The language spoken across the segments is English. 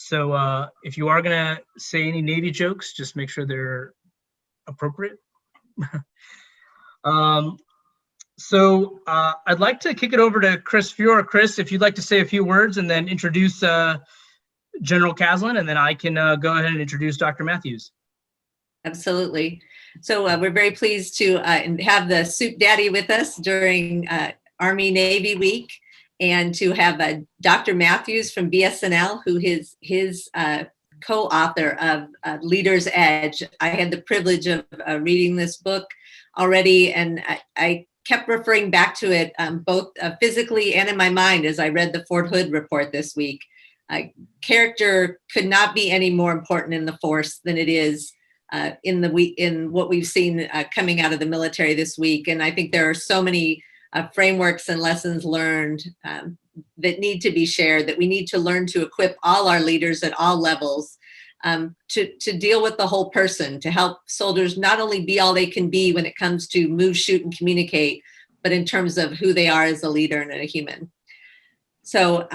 So if you are gonna say any Navy jokes, just make sure they're appropriate. I'd like to kick it over to Chris Fiore. Chris, if you'd like to say a few words and then introduce General Caslen, and then I can go ahead and introduce Dr. Matthews. Absolutely. So we're very pleased to have the Soup Daddy with us during Army Navy Week, and to have Dr. Matthews from BSNL, who is his co-author of Leader's Edge. I had the privilege of reading this book already, and I kept referring back to it both physically and in my mind as I read the Fort Hood report this week. Character could not be any more important in the force than it is in what we've seen coming out of the military this week. And I think there are so many frameworks and lessons learned that need to be shared, that we need to learn to equip all our leaders at all levels to deal with the whole person, to help soldiers not only be all they can be when it comes to move, shoot, and communicate, but in terms of who they are as a leader and a human. So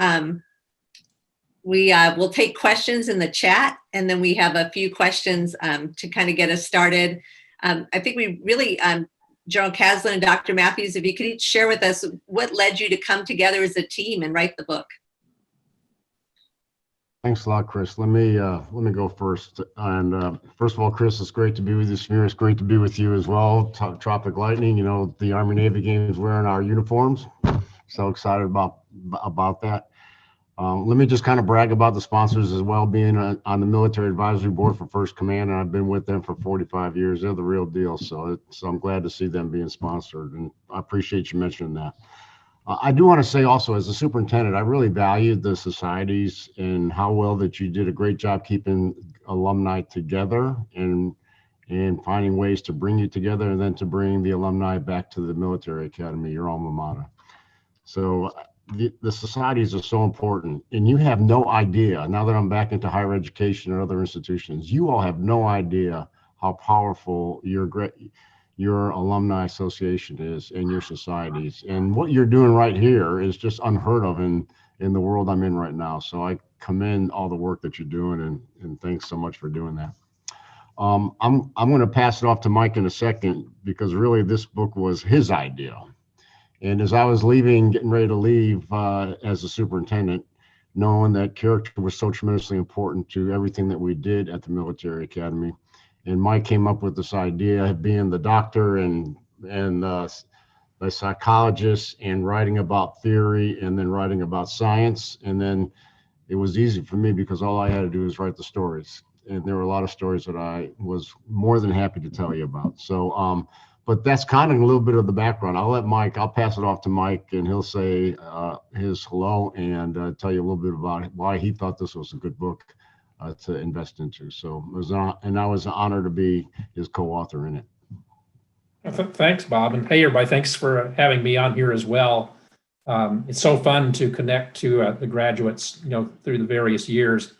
we will take questions in the chat, and then we have a few questions to kind of get us started. I think we really, General Caslen and Dr. Matthews, if you could each share with us what led you to come together as a team and write the book. Thanks a lot, Chris. Let me go first. And first of all, Chris, it's great to be with you. Samir, it's great to be with you as well. Tropic Lightning, you know, the Army Navy Games wearing our uniforms. So excited about that. Let me just kind of brag about the sponsors as well, being on the military advisory board for First Command, and I've been with them for 45 years. They're the real deal. So I'm glad to see them being sponsored, and I appreciate you mentioning that. I do want to say also, as a superintendent, I really valued the societies and how well that you did a great job keeping alumni together and finding ways to bring you together, and then to bring the alumni back to the military academy, your alma mater. So the societies are so important, and you have no idea, now that I'm back into higher education or other institutions, you all have no idea how powerful your alumni association is and your societies. And what you're doing right here is just unheard of in the world I'm in right now. So I commend all the work that you're doing, and thanks so much for doing that. I'm going to pass it off to Mike in a second, because really this book was his idea. And as I was getting ready to leave as a superintendent, knowing that character was so tremendously important to everything that we did at the military academy, and Mike came up with this idea of being the doctor and the psychologist, and writing about theory and then writing about science. And then it was easy for me, because all I had to do was write the stories. And there were a lot of stories that I was more than happy to tell you about. So, but that's kind of a little bit of the background. I'll pass it off to Mike, and he'll say his hello and tell you a little bit about why he thought this was a good book to invest into. So I was honored to be his co-author in it. Thanks, Bob. And hey, everybody, thanks for having me on here as well. It's so fun to connect to the graduates, you know, through the various years.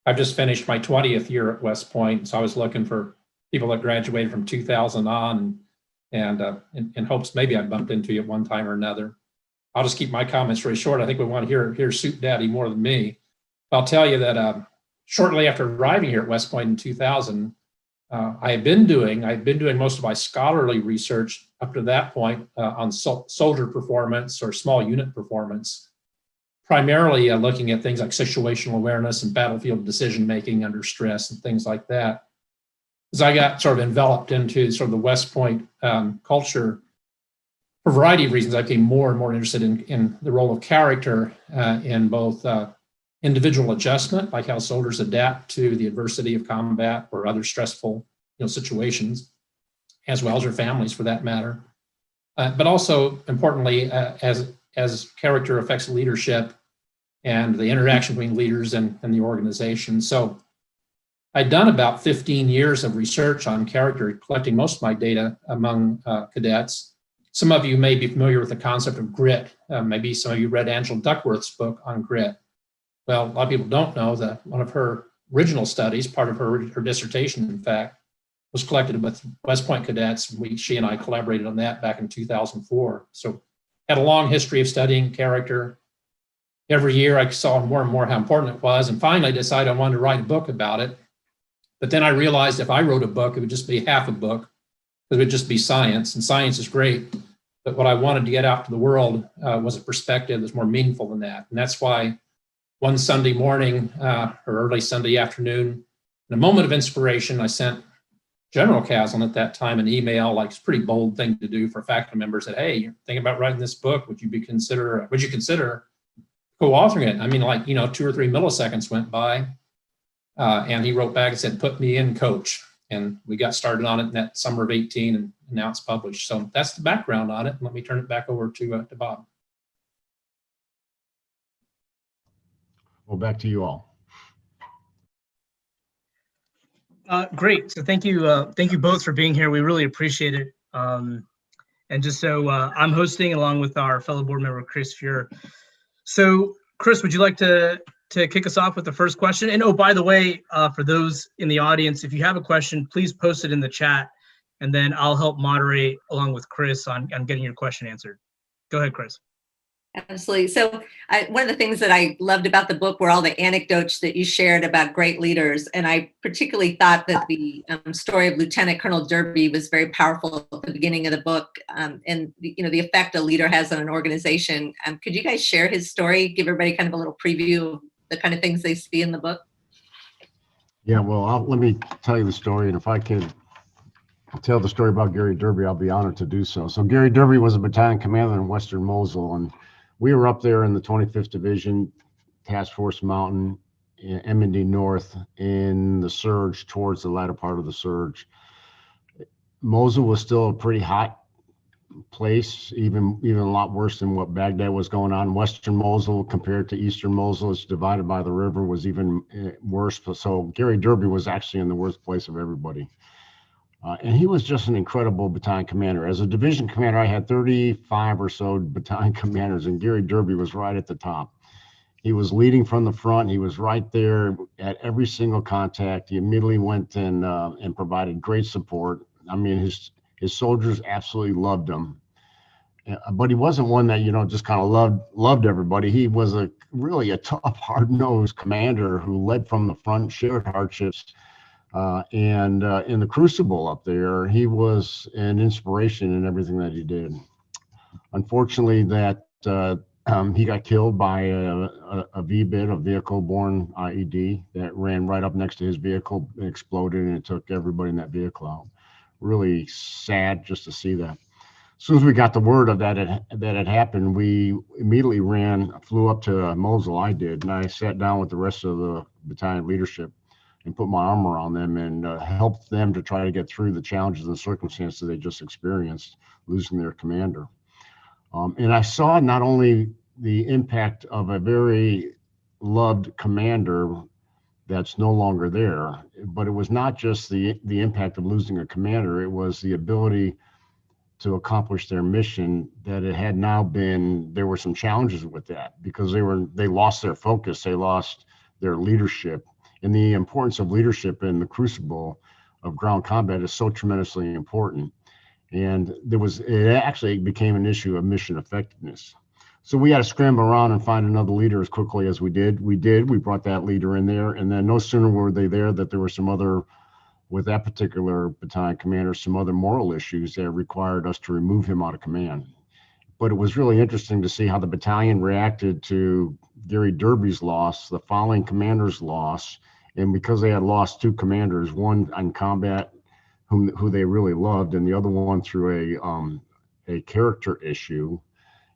I've just finished my 20th year at West Point, so I was looking for people that graduated from 2000 on, and in hopes maybe I bumped into you at one time or another. I'll just keep my comments very short. I think we want to hear Soup Daddy more than me. I'll tell you that shortly after arriving here at West Point in 2000, I've been doing most of my scholarly research up to that point on soldier performance or small unit performance, primarily looking at things like situational awareness and battlefield decision-making under stress and things like that. As I got sort of enveloped into sort of the West Point culture, for a variety of reasons, I became more and more interested in the role of character in both individual adjustment, like how soldiers adapt to the adversity of combat or other stressful, you know, situations, as well as their families for that matter. But also importantly, as character affects leadership and the interaction between leaders and the organization. So I'd done about 15 years of research on character, collecting most of my data among cadets. Some of you may be familiar with the concept of grit. Maybe some of you read Angela Duckworth's book on grit. Well, a lot of people don't know that one of her original studies, part of her dissertation, in fact, was collected with West Point cadets. She and I collaborated on that back in 2004. So had a long history of studying character. every year I saw more and more how important it was, and finally decided I wanted to write a book about it. But then I realized if I wrote a book, it would just be half a book. It would just be science, and science is great. But what I wanted to get out to the world was a perspective that's more meaningful than that. And that's why one Sunday morning or early Sunday afternoon, in a moment of inspiration, I sent General Caslen at that time an email, like it's a pretty bold thing to do for faculty members, that, hey, you're thinking about writing this book. Would you consider co-authoring it? I mean, like, 2 or 3 milliseconds went by. And he wrote back and said, put me in, coach. And we got started on it in that summer of 18, and now it's published. So that's the background on it. Let me turn it back over to Bob. Well, back to you all. Great. So thank you both for being here. We really appreciate it. And just so I'm hosting along with our fellow board member, Chris Fuhr. So Chris, would you like to kick us off with the first question? And oh, by the way, for those in the audience, if you have a question, please post it in the chat, and then I'll help moderate along with Chris on getting your question answered. Go ahead, Chris. Absolutely. So one of the things that I loved about the book were all the anecdotes that you shared about great leaders. And I particularly thought that the story of Lieutenant Colonel Derby was very powerful at the beginning of the book, and the effect a leader has on an organization. Could you guys share his story, give everybody kind of a little preview of the kind of things they see in the book? Yeah, well, let me tell you the story, and if I can tell the story about Gary Derby, I'll be honored to do so. So Gary Derby was a battalion commander in Western Mosul, and we were up there in the 25th Division, Task Force Mountain, in M&D North, in the surge towards the latter part of the surge. Mosul was still a pretty hot place, even a lot worse than what Baghdad was going on. Western Mosul compared to Eastern Mosul, it's divided by the river, was even worse. So Gary Derby was actually in the worst place of everybody. And he was just an incredible battalion commander. As a division commander, I had 35 or so battalion commanders, and Gary Derby was right at the top. He was leading from the front. He was right there at every single contact. He immediately went and provided great support. I mean, his soldiers absolutely loved him. But he wasn't one that, just kind of loved everybody. He was really a tough, hard-nosed commander who led from the front, shared hardships. And in the crucible up there, he was an inspiration in everything that he did. Unfortunately, he got killed by a VBIT, a vehicle-borne IED, that ran right up next to his vehicle, exploded, and it took everybody in that vehicle out. Really sad just to see that. As soon as we got the word of that had happened, we immediately flew up to Mosul. I did, and I sat down with the rest of the battalion leadership and put my arm around them and helped them to try to get through the challenges and circumstances they just experienced, losing their commander. And I saw not only the impact of a very loved commander that's no longer there, but it was not just the impact of losing a commander, it was the ability to accomplish their mission that it had now been. There were some challenges with that because they lost their focus, they lost their leadership. And the importance of leadership in the crucible of ground combat is so tremendously important. And it actually became an issue of mission effectiveness. So we had to scramble around and find another leader as quickly as we did. We brought that leader in there, and then no sooner were they there that there were some other, with that particular battalion commander, some other moral issues that required us to remove him out of command. But it was really interesting to see how the battalion reacted to Gary Derby's loss, the following commander's loss, and because they had lost 2 commanders, one on combat who they really loved, and the other one through a character issue,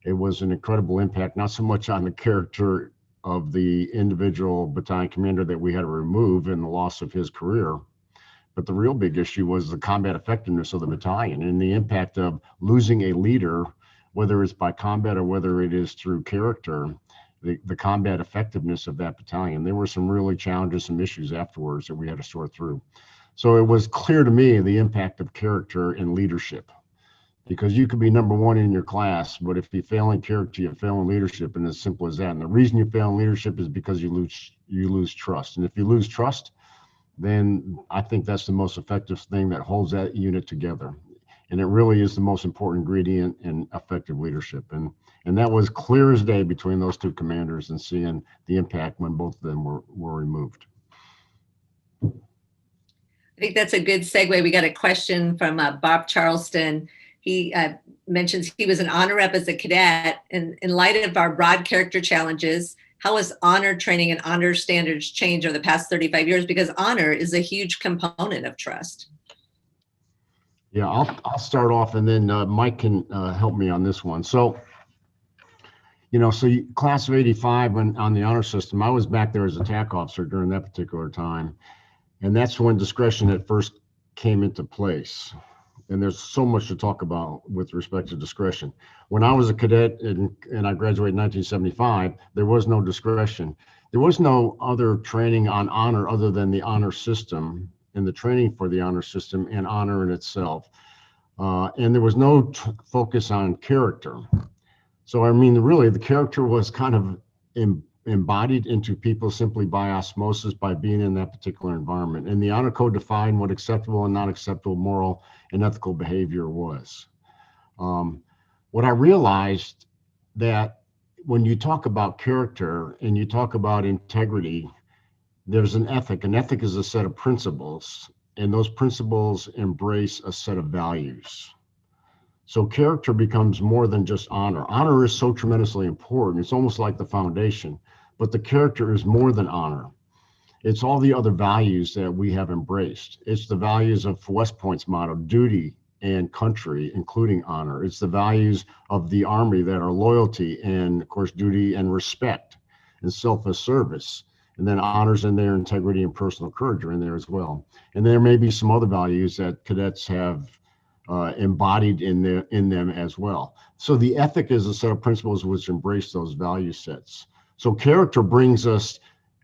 it was an incredible impact, not so much on the character of the individual battalion commander that we had to remove and the loss of his career, but the real big issue was the combat effectiveness of the battalion and the impact of losing a leader, whether it's by combat or whether it is through character, the combat effectiveness of that battalion. There were some really challenges, some issues afterwards that we had to sort through. So it was clear to me the impact of character in leadership, because you could be number 1 in your class, but if you fail in character, you fail in leadership, and as simple as that. And the reason you fail in leadership is because you lose trust. And if you lose trust, then I think that's the most effective thing that holds that unit together. And it really is the most important ingredient in effective leadership. And And that was clear as day between those two commanders and seeing the impact when both of them were removed. I think that's a good segue. We got a question from Bob Charleston. He mentions he was an honor rep as a cadet. And in light of our broad character challenges, how has honor training and honor standards changed over the past 35 years? Because honor is a huge component of trust. Yeah, I'll start off, and then Mike can help me on this one. So, class of 85 on the honor system, I was back there as a TAC officer during that particular time. And that's when discretion at first came into place. And there's so much to talk about with respect to discretion. When I was a cadet and I graduated in 1975, there was no discretion. There was no other training on honor other than the honor system and the training for the honor system and honor in itself. And there was no focus on character. So, I mean, really, the character was kind of embodied into people simply by osmosis, by being in that particular environment. And the honor code defined what acceptable and not acceptable moral and ethical behavior was. What I realized that when you talk about character and you talk about integrity, there's an ethic. An ethic is a set of principles, and those principles embrace a set of values. So character becomes more than just honor. Honor is so tremendously important. It's almost like the foundation, but the character is more than honor. It's all the other values that we have embraced. It's the values of West Point's motto, duty and country, including honor. It's the values of the Army that are loyalty and, of course, duty and respect and selfless service. And then honors in there, integrity and personal courage are in there as well. And there may be some other values that cadets have embodied in them as well. So the ethic is a set of principles which embrace those value sets. So character brings us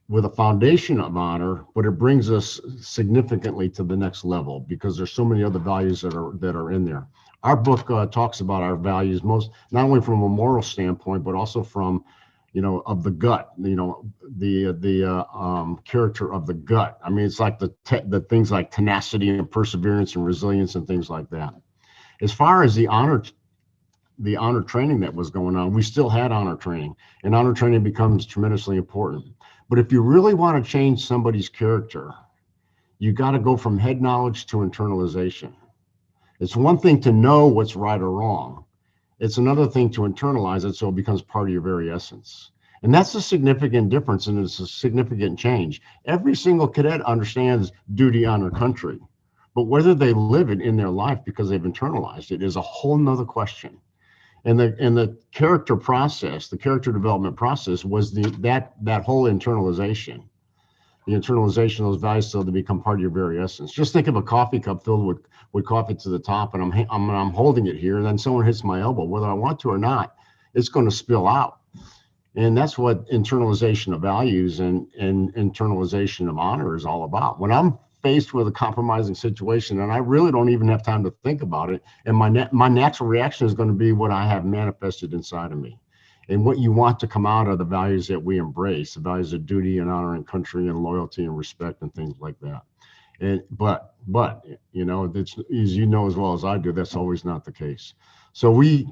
with a foundation of honor, but it brings us significantly to the next level because there's so many other values that are in there. Our book talks about our values most not only from a moral standpoint, but also from of the gut, the character of the gut. I mean, it's like the things like tenacity and perseverance and resilience and things like that. As far as the honor training that was going on, we still had honor training, and honor training becomes tremendously important. But if you really want to change somebody's character, you got to go from head knowledge to internalization. It's one thing to know what's right or wrong. It's another thing to internalize it so it becomes part of your very essence. And that's a significant difference, and it's a significant change. Every single cadet understands duty, honor, country, but whether they live it in their life because they've internalized it is a whole nother question. And the character process, the character development process was that whole internalization. The internalization of those values so they become part of your very essence. Just think of a coffee cup filled with coffee to the top, and I'm holding it here, and then someone hits my elbow. Whether I want to or not, it's going to spill out. And that's what internalization of values and internalization of honor is all about. When I'm faced with a compromising situation, and I really don't even have time to think about it, and my natural reaction is going to be what I have manifested inside of me. And what you want to come out of the values that we embrace, the values of duty and honor and country and loyalty and respect and things like that. And but it's, as you know as well as I do, that's always not the case. So we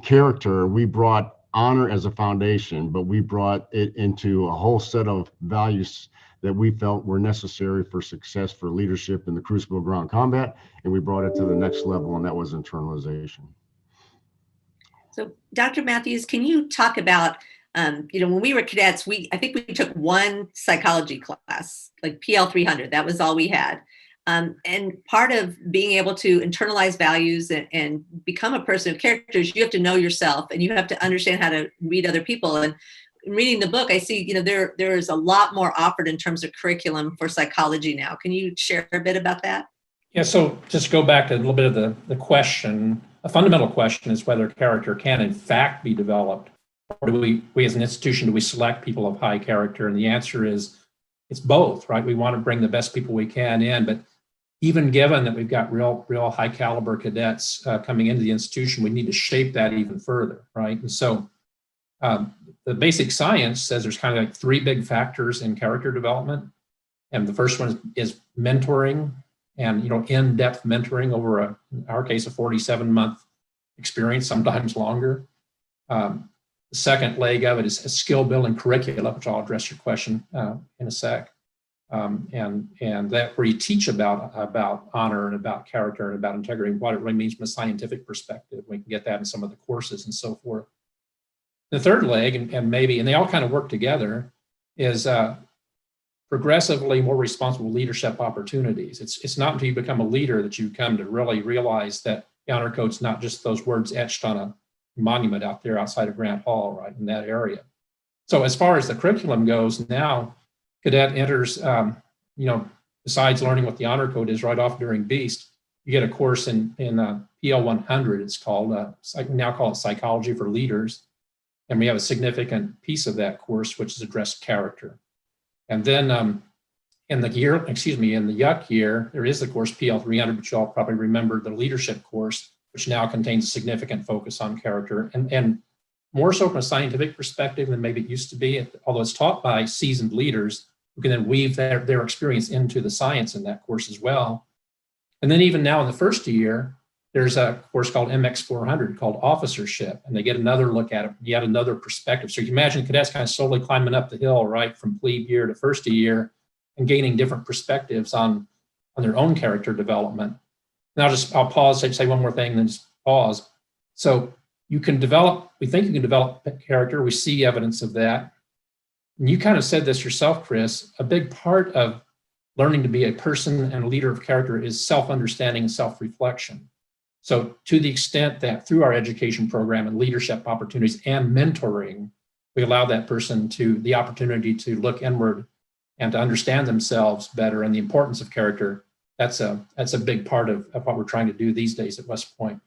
brought honor as a foundation, but we brought it into a whole set of values that we felt were necessary for success for leadership in the crucible of ground combat, and we brought it to the next level, and that was internalization. So, Dr. Matthews, can you talk about, when we were cadets, I think we took one psychology class, like PL 300. That was all we had. And part of being able to internalize values and become a person of characters, you have to know yourself and you have to understand how to read other people. And reading the book, I see, there is a lot more offered in terms of curriculum for psychology now. Can you share a bit about that? Yeah, so just go back to a little bit of the question. A fundamental question is whether character can in fact be developed, or do we as an institution, do we select people of high character? And the answer is it's both, right? We want to bring the best people we can in, but even given that we've got real high caliber cadets coming into the institution, we need to shape that even further, right? And so the basic science says there's kind of like three big factors in character development. And the first one is mentoring, and in-depth mentoring over in our case, a 47-month experience, sometimes longer. The second leg of it is a skill building curricula, which I'll address your question in a sec. And that where you teach about honor and about character and about integrity, what it really means from a scientific perspective. We can get that in some of the courses and so forth. The third leg, and they all kind of work together, is progressively more responsible leadership opportunities. It's not until you become a leader that you come to really realize that the honor code's not just those words etched on a monument out there outside of Grant Hall, right, in that area. So as far as the curriculum goes now, cadet enters, besides learning what the honor code is right off during BEAST, you get a course in PL 100, it's called, we now call it Psychology for Leaders. And we have a significant piece of that course, which is addressed character. And then in the YUC year, there is the course PL 300, which you all probably remember, the leadership course, which now contains a significant focus on character and more so from a scientific perspective than maybe it used to be, although it's taught by seasoned leaders who can then weave their experience into the science in that course as well. And then even now in the first year, there's a course called MX 400 called Officership, and they get another look at it, yet another perspective. So you can imagine cadets kind of slowly climbing up the hill, right, from plebe year to first year and gaining different perspectives on their own character development. And I'll pause, say one more thing, and then just pause. So we think you can develop character. We see evidence of that. And you kind of said this yourself, Chris, a big part of learning to be a person and a leader of character is self-understanding and self-reflection. So to the extent that through our education program and leadership opportunities and mentoring, we allow that person the opportunity to look inward and to understand themselves better and the importance of character, that's a big part of what we're trying to do these days at West Point.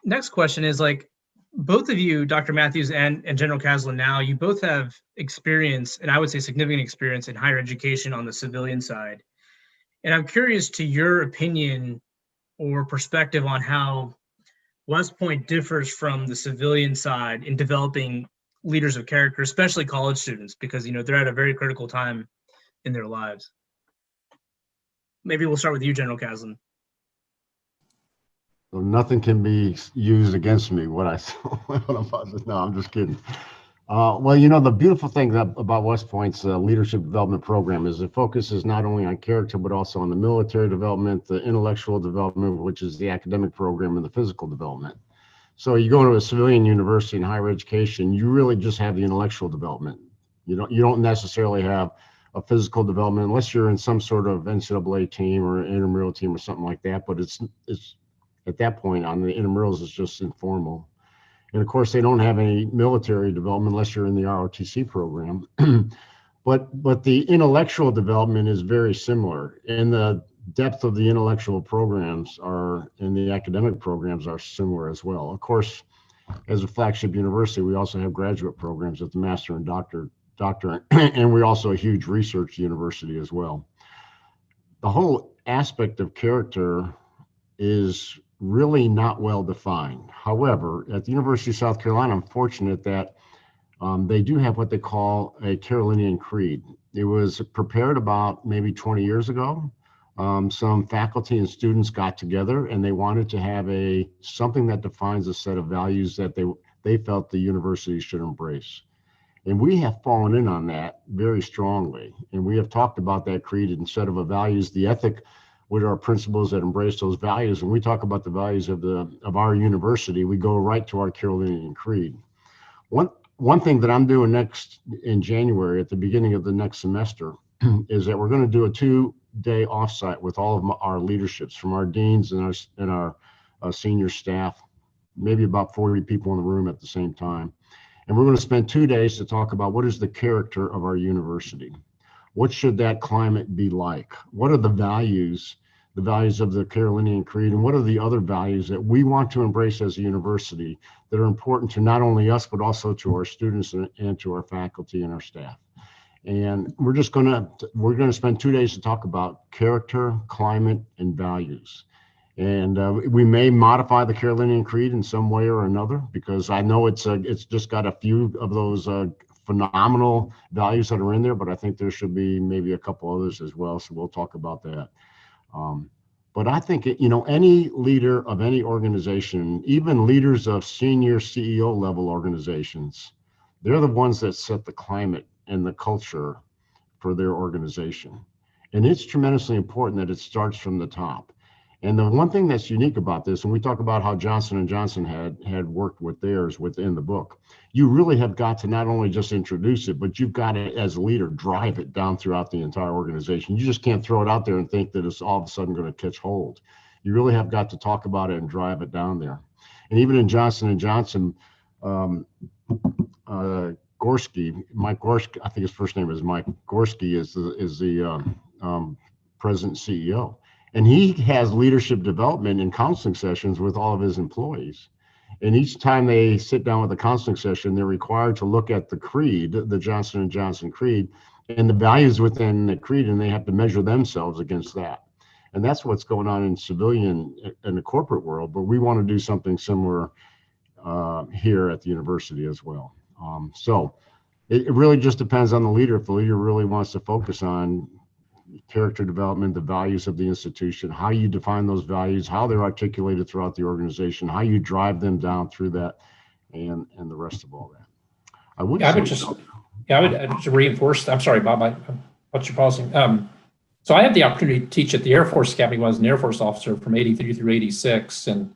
Next question is, like, both of you, Dr. Matthews and General Caslen now, you both have experience, and I would say significant experience in higher education on the civilian side. And I'm curious to your opinion or perspective on how West Point differs from the civilian side in developing leaders of character, especially college students, because they're at a very critical time in their lives. Maybe we'll start with you, General Caslen. So nothing can be used against me. No, I'm just kidding. Well, the beautiful thing about West Point's leadership development program is it focuses not only on character, but also on the military development, the intellectual development, which is the academic program, and the physical development. So you go to a civilian university in higher education, you really just have the intellectual development. You don't necessarily have a physical development unless you're in some sort of NCAA team or intramural team or something like that. But it's at that point on the intramurals, it's just informal. And of course, they don't have any military development unless you're in the ROTC program. But the intellectual development is very similar, and the depth of the intellectual programs and the academic programs are similar as well. Of course, as a flagship university, we also have graduate programs at the master and doctor, and we're also a huge research university as well. The whole aspect of character is really not well defined. However, at the University of South Carolina, I'm fortunate that they do have what they call a Carolinian Creed. It was prepared about maybe 20 years ago. Some faculty and students got together and they wanted to have something that defines a set of values that they felt the university should embrace. And we have fallen in on that very strongly. And we have talked about that creed instead of a values, the ethic, with our principles that embrace those values. When we talk about the values of our university, we go right to our Carolinian Creed. One thing that I'm doing next in January at the beginning of the next semester is that we're going to do a 2-day offsite with all of our leaderships, from our deans and our senior staff, maybe about 40 people in the room at the same time. And we're going to spend 2 days to talk about what is the character of our university. What should that climate be like? What are the values of the Carolinian Creed, and what are the other values that we want to embrace as a university that are important to not only us, but also to our students and to our faculty and our staff? And we're going to spend 2 days to talk about character, climate, and values. And we may modify the Carolinian Creed in some way or another, because I know it's just got a few of those phenomenal values that are in there, but I think there should be maybe a couple others as well. So we'll talk about that. But I think, any leader of any organization, even leaders of senior CEO level organizations, they're the ones that set the climate and the culture for their organization. And it's tremendously important that it starts from the top. And the one thing that's unique about this, and we talk about how Johnson & Johnson had worked with theirs within the book, you really have got to not only just introduce it, but you've got to, as a leader, drive it down throughout the entire organization. You just can't throw it out there and think that it's all of a sudden going to catch hold. You really have got to talk about it and drive it down there. And even in Johnson & Johnson, Gorski, Mike Gorski, I think his first name is Mike Gorski, is the president CEO. And he has leadership development and counseling sessions with all of his employees. And each time they sit down with a counseling session, they're required to look at the creed, the Johnson & Johnson creed, and the values within the creed, and they have to measure themselves against that. And that's what's going on in civilian and the corporate world, but we want to do something similar here at the university as well. So it really just depends on the leader. If the leader really wants to focus on character development, the values of the institution, how you define those values, how they're articulated throughout the organization, how you drive them down through that, and the rest of all that. I would just reinforce. I'm sorry, Bob. What's your pausing? So I had the opportunity to teach at the Air Force Academy when I was an Air Force officer from 83 through 86, and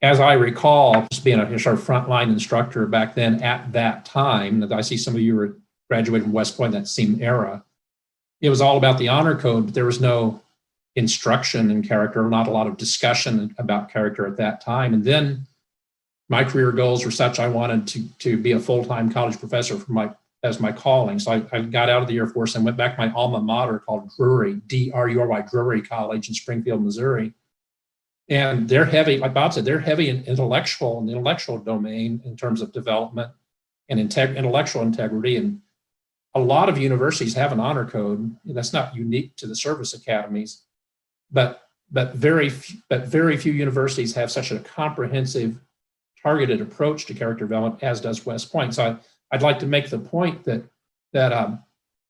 as I recall, just being a sort of frontline instructor back then at that time, that I see some of you were graduated from West Point, that same era. It was all about the honor code, but there was no instruction in character, not a lot of discussion about character at that time. And then my career goals were such I wanted to be a full-time college professor as my calling. So I got out of the Air Force and went back to my alma mater called Drury, D-R-U-R-Y, Drury College in Springfield, Missouri. And they're heavy, like Bob said, they're heavy in the intellectual domain in terms of development and intellectual integrity. And a lot of universities have an honor code. That's not unique to the service academies, but very few universities have such a comprehensive, targeted approach to character development as does West Point. So I'd like to make the point that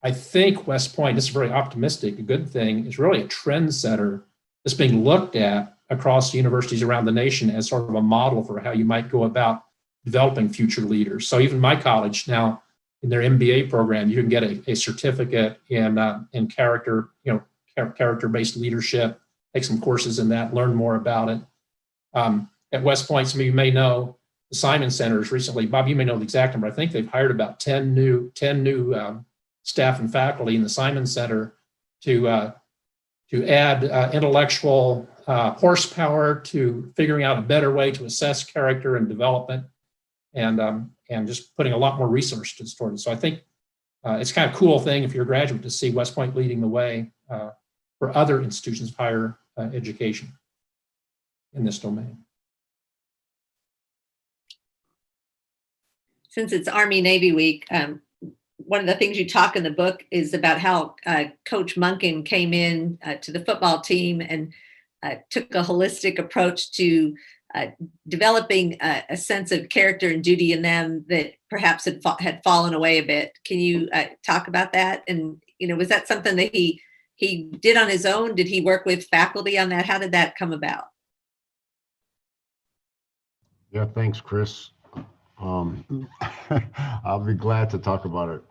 I think West Point, this is very optimistic, a good thing, is really a trendsetter that's being looked at across universities around the nation as sort of a model for how you might go about developing future leaders. So even my college now, in their MBA program, you can get a certificate in character, character-based leadership, take some courses in that, learn more about it. At West Point, some of you may know, the Simon Centers recently, Bob, you may know the exact number, I think they've hired about 10 new staff and faculty in the Simon Center to add intellectual horsepower to figuring out a better way to assess character and development, and just putting a lot more resources toward it. So I think it's kind of a cool thing if you're a graduate to see West Point leading the way for other institutions of higher education in this domain. Since it's Army-Navy week, one of the things you talk in the book is about how Coach Monken came in to the football team and took a holistic approach to developing a sense of character and duty in them that perhaps had fallen away a bit. Can you talk about that? And, was that something that he did on his own? Did he work with faculty on that? How did that come about? Yeah, thanks, Chris. I'll be glad to talk about it.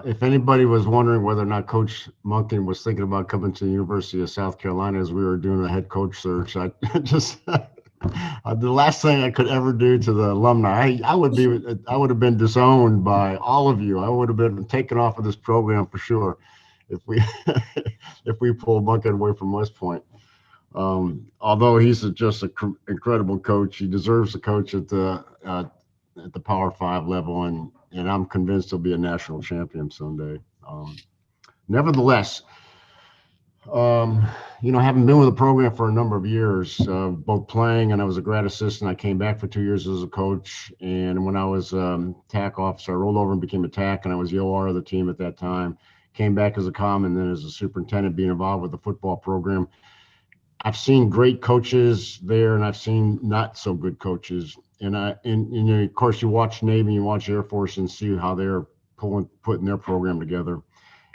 If anybody was wondering whether or not Coach Monken was thinking about coming to the University of South Carolina as we were doing a head coach search, I just the last thing I could ever do to the alumni, I would have been disowned by all of you. I would have been taken off of this program for sure if we pulled Monken away from West Point. Although he's just an incredible coach, he deserves to coach at the Power 5 level, and I'm convinced he'll be a national champion someday. Nevertheless, having been with the program for a number of years, both playing and I was a grad assistant. I came back for 2 years as a coach, and when I was TAC officer, I rolled over and became a TAC, and I was the OR of the team at that time. Came back as a comm, and then as a superintendent, being involved with the football program. I've seen great coaches there, and I've seen not so good coaches. And of course, you watch Navy, you watch Air Force, and see how they're putting their program together.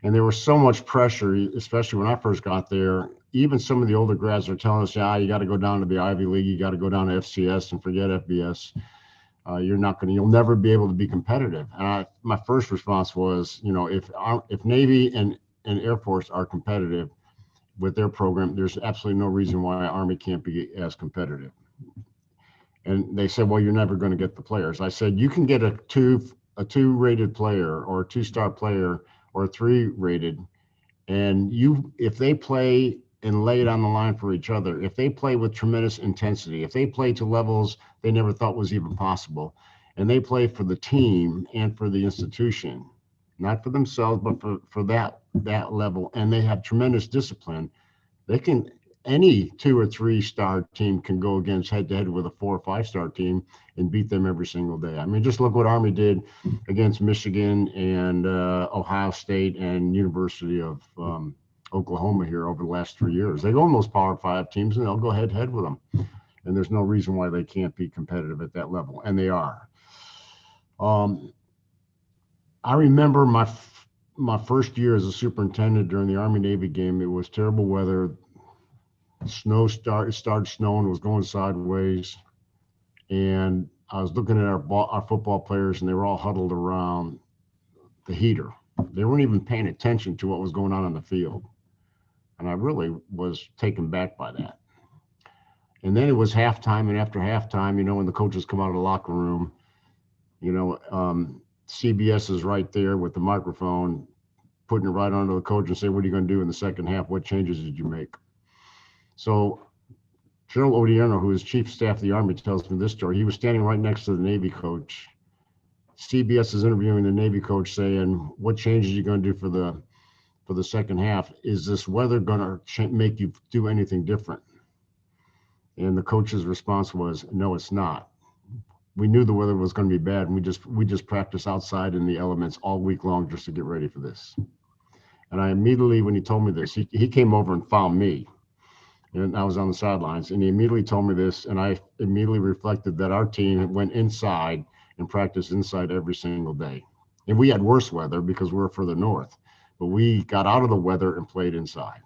And there was so much pressure, especially when I first got there, even some of the older grads are telling us, you got to go down to the Ivy League, you got to go down to FCS and forget FBS. You'll never be able to be competitive. And my first response was, if Navy and Air Force are competitive with their program, there's absolutely no reason why Army can't be as competitive. And they said, well, you're never going to get the players. I said, you can get a two rated player or a 2-star player or a 3 rated. And if they play and lay it on the line for each other, if they play with tremendous intensity, if they play to levels they never thought was even possible, and they play for the team and for the institution, not for themselves, but for that level, and they have tremendous discipline, any 2 or 3-star team can go against head-to-head with a 4 or 5-star team and beat them every single day. I mean, just look what Army did against Michigan and Ohio State and University of Oklahoma here over the last 3 years. They go in those Power 5 teams and they'll go head-to-head with them. And there's no reason why they can't be competitive at that level, and they are. I remember my first year as a superintendent during the Army-Navy game. It was terrible weather. It started snowing, it was going sideways. And I was looking at our football players, and they were all huddled around the heater. They weren't even paying attention to what was going on the field. And I really was taken back by that. And then it was halftime, and after halftime, when the coaches come out of the locker room, CBS is right there with the microphone, putting it right onto the coach and say, what are you going to do in the second half? What changes did you make? So General Odierno, who is Chief of Staff of the Army, tells me this story. He was standing right next to the Navy coach. CBS is interviewing the Navy coach saying, what changes are you going to do for the second half? Is this weather going to make you do anything different? And the coach's response was, no, it's not. We knew the weather was going to be bad, and we just practiced outside in the elements all week long just to get ready for this. And I immediately, when he told me this, he came over and found me, and I was on the sidelines, and he immediately told me this, and I immediately reflected that our team went inside and practiced inside every single day. And we had worse weather because we were further north, but we got out of the weather and played inside.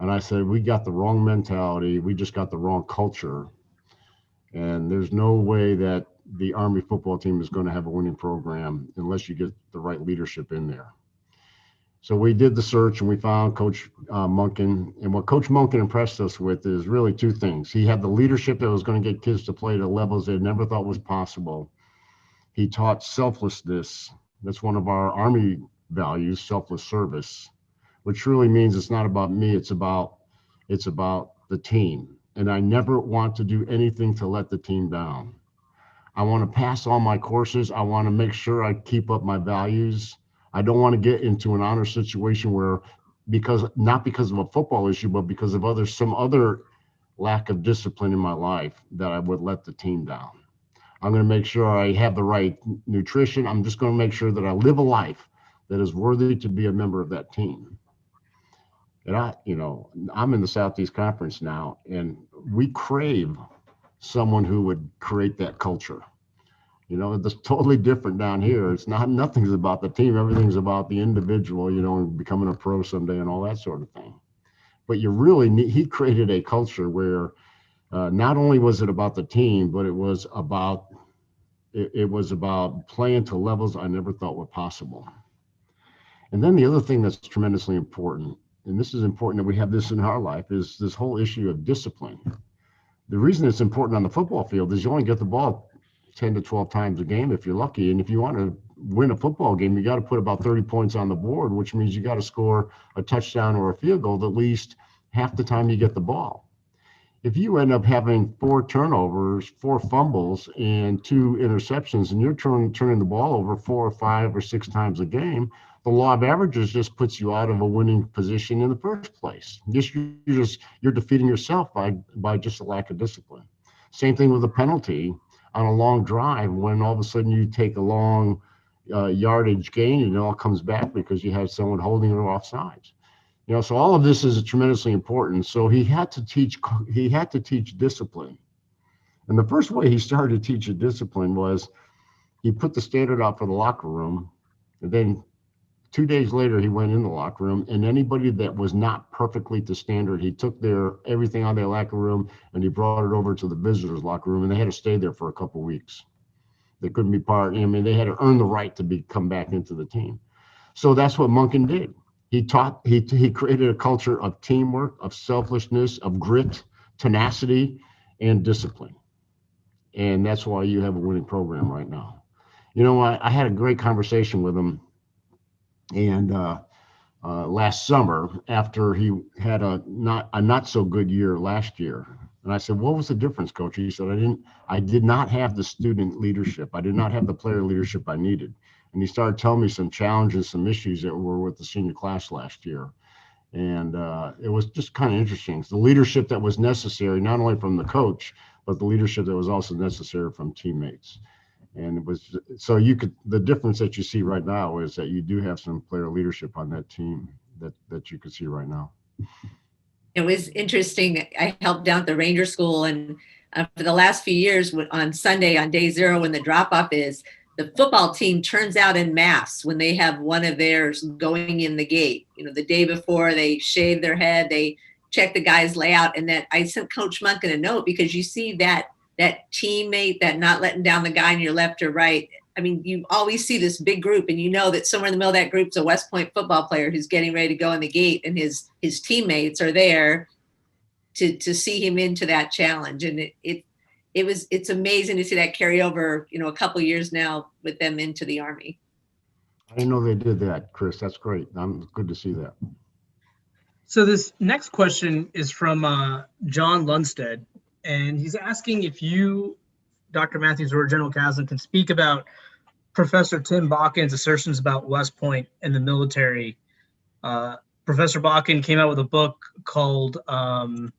And I said, we got the wrong mentality. We just got the wrong culture. And there's no way that the Army football team is going to have a winning program unless you get the right leadership in there. So we did the search, and we found Coach Monken. And what Coach Monken impressed us with is really 2 things. He had the leadership that was going to get kids to play to levels they never thought was possible. He taught selflessness. That's one of our Army values, selfless service, which really means it's not about me, it's about the team. And I never want to do anything to let the team down. I want to pass all my courses. I want to make sure I keep up my values. I don't want to get into an honor situation where, not because of a football issue, but because of some other lack of discipline in my life, that I would let the team down. I'm going to make sure I have the right nutrition. I'm just going to make sure that I live a life that is worthy to be a member of that team. And I'm in the Southeast Conference now, and we crave someone who would create that culture. It's totally different down here. It's nothing's about the team. Everything's about the individual, and becoming a pro someday and all that sort of thing. But he created a culture where not only was it about the team, but it was about playing to levels I never thought were possible. And then the other thing that's tremendously important, and this is important that we have this in our life, is this whole issue of discipline. The reason it's important on the football field is you only get the ball 10 to 12 times a game if you're lucky. And if you want to win a football game, you got to put about 30 points on the board, which means you got to score a touchdown or a field goal at least half the time you get the ball. If you end up having 4 turnovers, 4 fumbles, and 2 interceptions, and you're turning the ball over 4 or 5 or 6 times a game, the law of averages just puts you out of a winning position in the first place. You're defeating yourself by just a lack of discipline. Same thing with a penalty on a long drive, when all of a sudden you take a long yardage gain and it all comes back because you have someone holding it off sides. So all of this is tremendously important. So he had to teach discipline. And the first way he started to teach a discipline was he put the standard out for the locker room, and then 2 days later, he went in the locker room, and anybody that was not perfectly to standard, he took everything out of their locker room and he brought it over to the visitors' locker room, and they had to stay there for a couple of weeks. They couldn't be part. I mean, they had to earn the right to come back into the team. So that's what Monken did. He created a culture of teamwork, of selflessness, of grit, tenacity, and discipline. And that's why you have a winning program right now. I had a great conversation with him, and last summer, after he had a not so good year last year. And I said, "What was the difference, Coach?" He said, I did not have the student leadership. I did not have the player leadership I needed. And he started telling me some challenges, some issues that were with the senior class last year. And it was just kind of interesting. It's the leadership that was necessary, not only from the coach, but the leadership that was also necessary from teammates. And it was, so the difference that you see right now is that you do have some player leadership on that team that you can see right now. It was interesting. I helped down at the Ranger School, and for the last few years on Sunday, on day 0, when the drop off is, the football team turns out in mass when they have one of theirs going in the gate. The day before, they shave their head, they check the guy's layout, and that I sent Coach Monken a note, because you see that teammate, that not letting down the guy on your left or right. I mean, you always see this big group, and that somewhere in the middle of that group is a West Point football player who's getting ready to go in the gate, and his teammates are there to see him into that challenge. And it's amazing to see that carry over, a couple of years now with them into the Army. I didn't know they did that, Chris. That's great. Good to see that. So this next question is from John Lundstead, and he's asking if you, Dr. Matthews or General Caslen, can speak about Professor Tim Bakken's assertions about West Point and the military. Professor Bakken came out with a book called The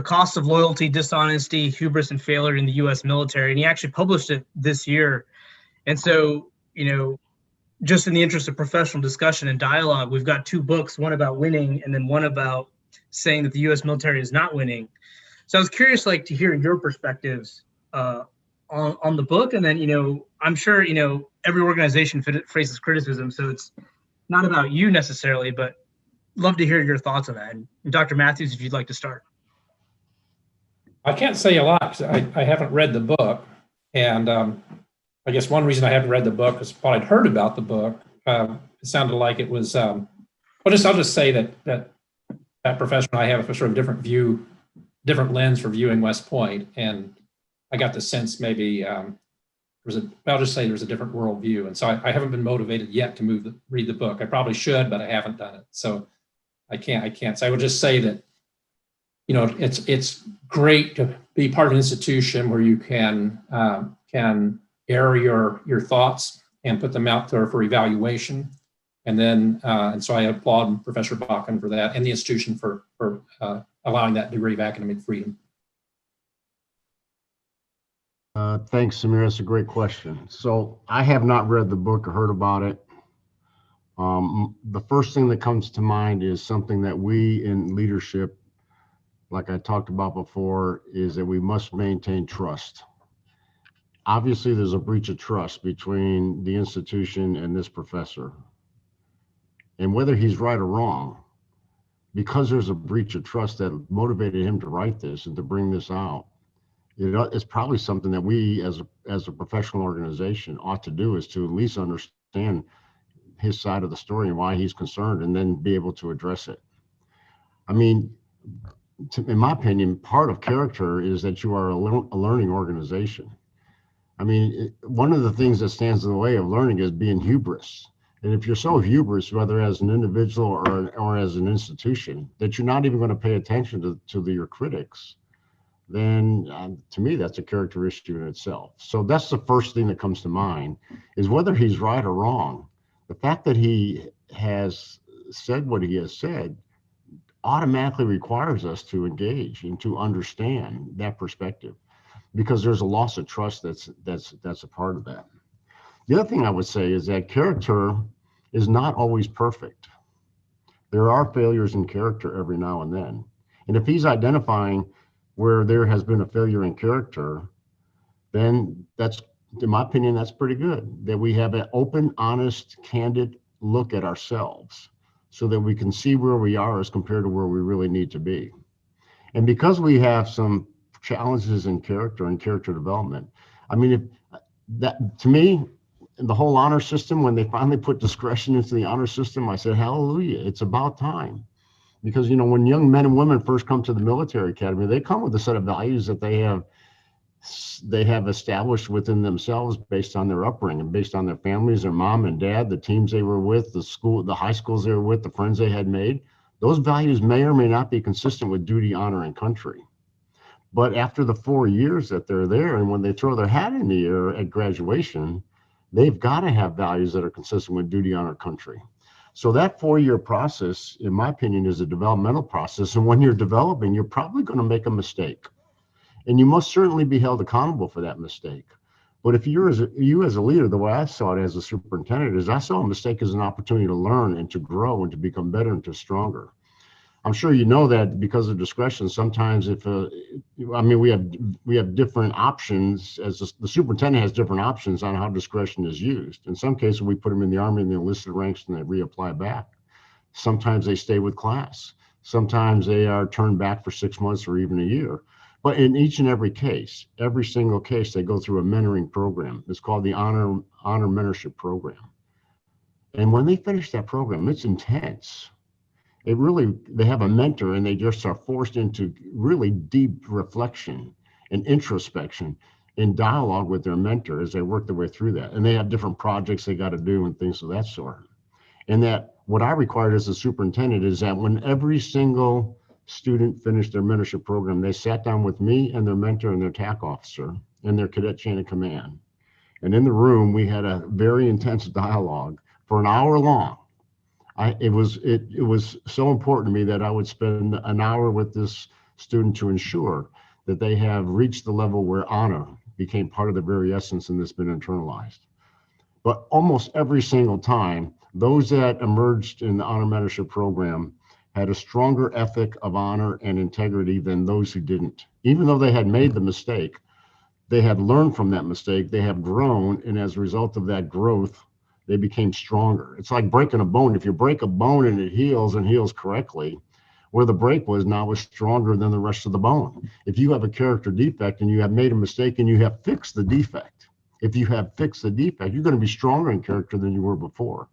Cost of Loyalty, Dishonesty, Hubris, and Failure in the U.S. Military, and he actually published it this year. And so, just in the interest of professional discussion and dialogue, we've got 2 books, one about winning and then one about saying that the U.S. military is not winning. So I was curious, to hear your perspectives on the book. And then, I'm sure, every organization faces criticism, so it's not about you necessarily, but love to hear your thoughts on that. And Dr. Matthews, if you'd like to start. I can't say a lot, 'cause I haven't read the book. And I guess one reason I haven't read the book is what I'd heard about the book. It sounded like it was, I'll just say that professor and I have a sort of different lens for viewing West Point. And I got the sense maybe I'll just say there's a different worldview. And so I haven't been motivated yet to read the book. I probably should, but I haven't done it. So I can't say. I would just say that, it's great to be part of an institution where you can air your thoughts and put them out there for evaluation. And then, and so I applaud Professor Bakken for that, and the institution for allowing that degree of academic freedom. Thanks, Samir. That's a great question. So I have not read the book or heard about it. The first thing that comes to mind is something that we in leadership, like I talked about before, is that we must maintain trust. Obviously, there's a breach of trust between the institution and this professor. And whether he's right or wrong, because there's a breach of trust that motivated him to write this and to bring this out, it's probably something that we as a professional organization ought to do, is to at least understand his side of the story and why he's concerned, and then be able to address it. I mean, in my opinion, part of character is that you are a learning organization. I mean, one of the things that stands in the way of learning is being hubris. And if you're so hubris, whether as an individual or as an institution, that you're not even going to pay attention to your critics, then to me, that's a character issue in itself. So that's the first thing that comes to mind, is whether he's right or wrong. The fact that he has said what he has said automatically requires us to engage and to understand that perspective, because there's a loss of trust that's a part of that. The other thing I would say is that character is not always perfect. There are failures in character every now and then. And if he's identifying where there has been a failure in character, then that's in my opinion, that's pretty good, that we have an open, honest, candid look at ourselves so that we can see where we are as compared to where we really need to be. And because we have some challenges in character and character development, I mean, if that, to me, the whole honor system, when they finally put discretion into the honor system, I said, hallelujah, it's about time. Because, you know, when young men and women first come to the military academy, they come with a set of values that they have established within themselves based on their upbringing, based on their families, their mom and dad, the teams they were with, the school, the high schools they were with, the friends they had made. Those values may or may not be consistent with duty, honor, and country. But after the 4 years that they're there, and when they throw their hat in the air at graduation, they've got to have values that are consistent with duty, honor, country. So that 4-year process, in my opinion, is a developmental process. And when you're developing, you're probably going to make a mistake. And you must certainly be held accountable for that mistake. But if you as a leader, the way I saw it as a superintendent is I saw a mistake as an opportunity to learn and to grow and to become better and to stronger. I'm sure you know that because of discretion, sometimes we have different options, as the superintendent has different options on how discretion is used. In some cases, we put them in the Army in the enlisted ranks and they reapply back. Sometimes they stay with class. Sometimes they are turned back for 6 months or even a year. But in each and every case, every single case, they go through a mentoring program. It's called the Honor Mentorship Program. And when they finish that program, it's intense. They have a mentor and they just are forced into really deep reflection and introspection and dialogue with their mentor as they work their way through that. And they have different projects they got to do and things of that sort. And that what I required as a superintendent is that when every single student finished their mentorship program, they sat down with me and their mentor and their TAC officer and their cadet chain of command. And in the room, we had a very intense dialogue for an hour long. It was so important to me that I would spend an hour with this student to ensure that they have reached the level where honor became part of the very essence and it's been internalized. But almost every single time, those that emerged in the honor mentorship program had a stronger ethic of honor and integrity than those who didn't. Even though they had made the mistake, they had learned from that mistake, they have grown, and as a result of that growth, they became stronger. It's like breaking a bone. If you break a bone and it heals and heals correctly, where the break was now is stronger than the rest of the bone. If you have a character defect and you have made a mistake and you have fixed the defect, if you have fixed the defect, you're going to be stronger in character than you were before.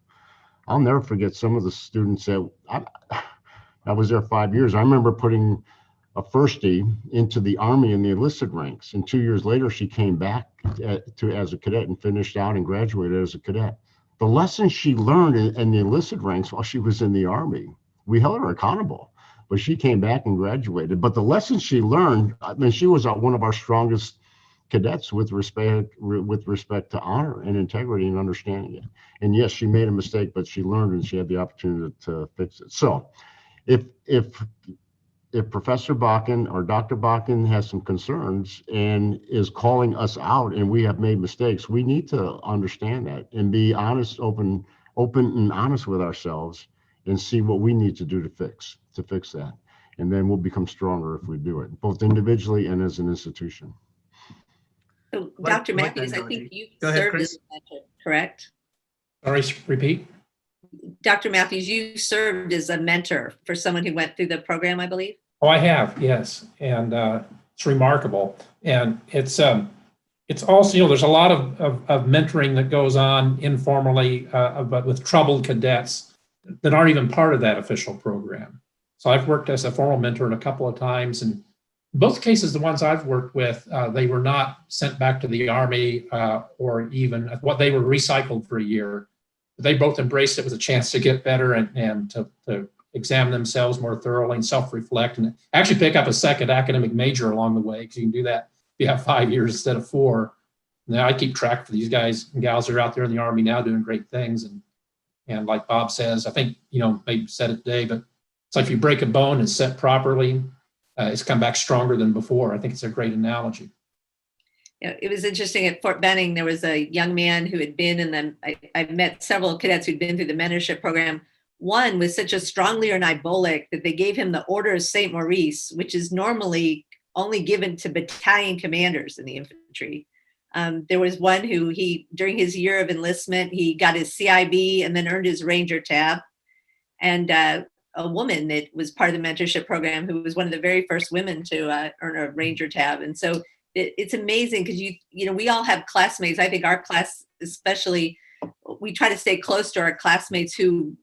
I'll never forget some of the students that I was there 5 years. I remember putting a firstie into the Army in the enlisted ranks. And 2 years later, she came back as a cadet and finished out and graduated as a cadet. The lessons she learned in the enlisted ranks while she was in the Army, we held her accountable, but she came back and graduated. But the lessons she learned, I mean, she was one of our strongest cadets with respect to honor and integrity and understanding it. And yes, she made a mistake, but she learned and she had the opportunity to fix it. So if Professor Bakken or Dr. Bakken has some concerns and is calling us out and we have made mistakes, we need to understand that and be honest, open and honest with ourselves and see what we need to do to fix that. And then we'll become stronger if we do it, both individually and as an institution. So, Dr. Matthews, I think you served as a mentor, correct? Sorry, repeat. Dr. Matthews, you served as a mentor for someone who went through the program, I believe. Oh, I have, yes, and it's remarkable, and it's also, you know, there's a lot of mentoring that goes on informally, but with troubled cadets that aren't even part of that official program. So I've worked as a formal mentor a couple of times, and in both cases, the ones I've worked with, they were not sent back to the Army or even what they were recycled for a year. They both embraced it as a chance to get better and to examine themselves more thoroughly and self-reflect and actually pick up a second academic major along the way, because you can do that if you have 5 years instead of 4. Now I keep track for these guys and gals that are out there in the Army now doing great things. And like Bob says, I think, you know, maybe said it today, but it's like if you break a bone and set properly, it's come back stronger than before. I think it's a great analogy. Yeah, it was interesting at Fort Benning. There was a young man who had been in the, I've met several cadets who'd been through the mentorship program. One was such a strong leader in Ibolic that they gave him the Order of St. Maurice, which is normally only given to battalion commanders in the infantry. There was one who during his year of enlistment, he got his CIB and then earned his Ranger tab. And a woman that was part of the mentorship program who was one of the very first women to earn a Ranger tab. And so it's amazing because we all have classmates. I think our class especially, we try to stay close to our classmates who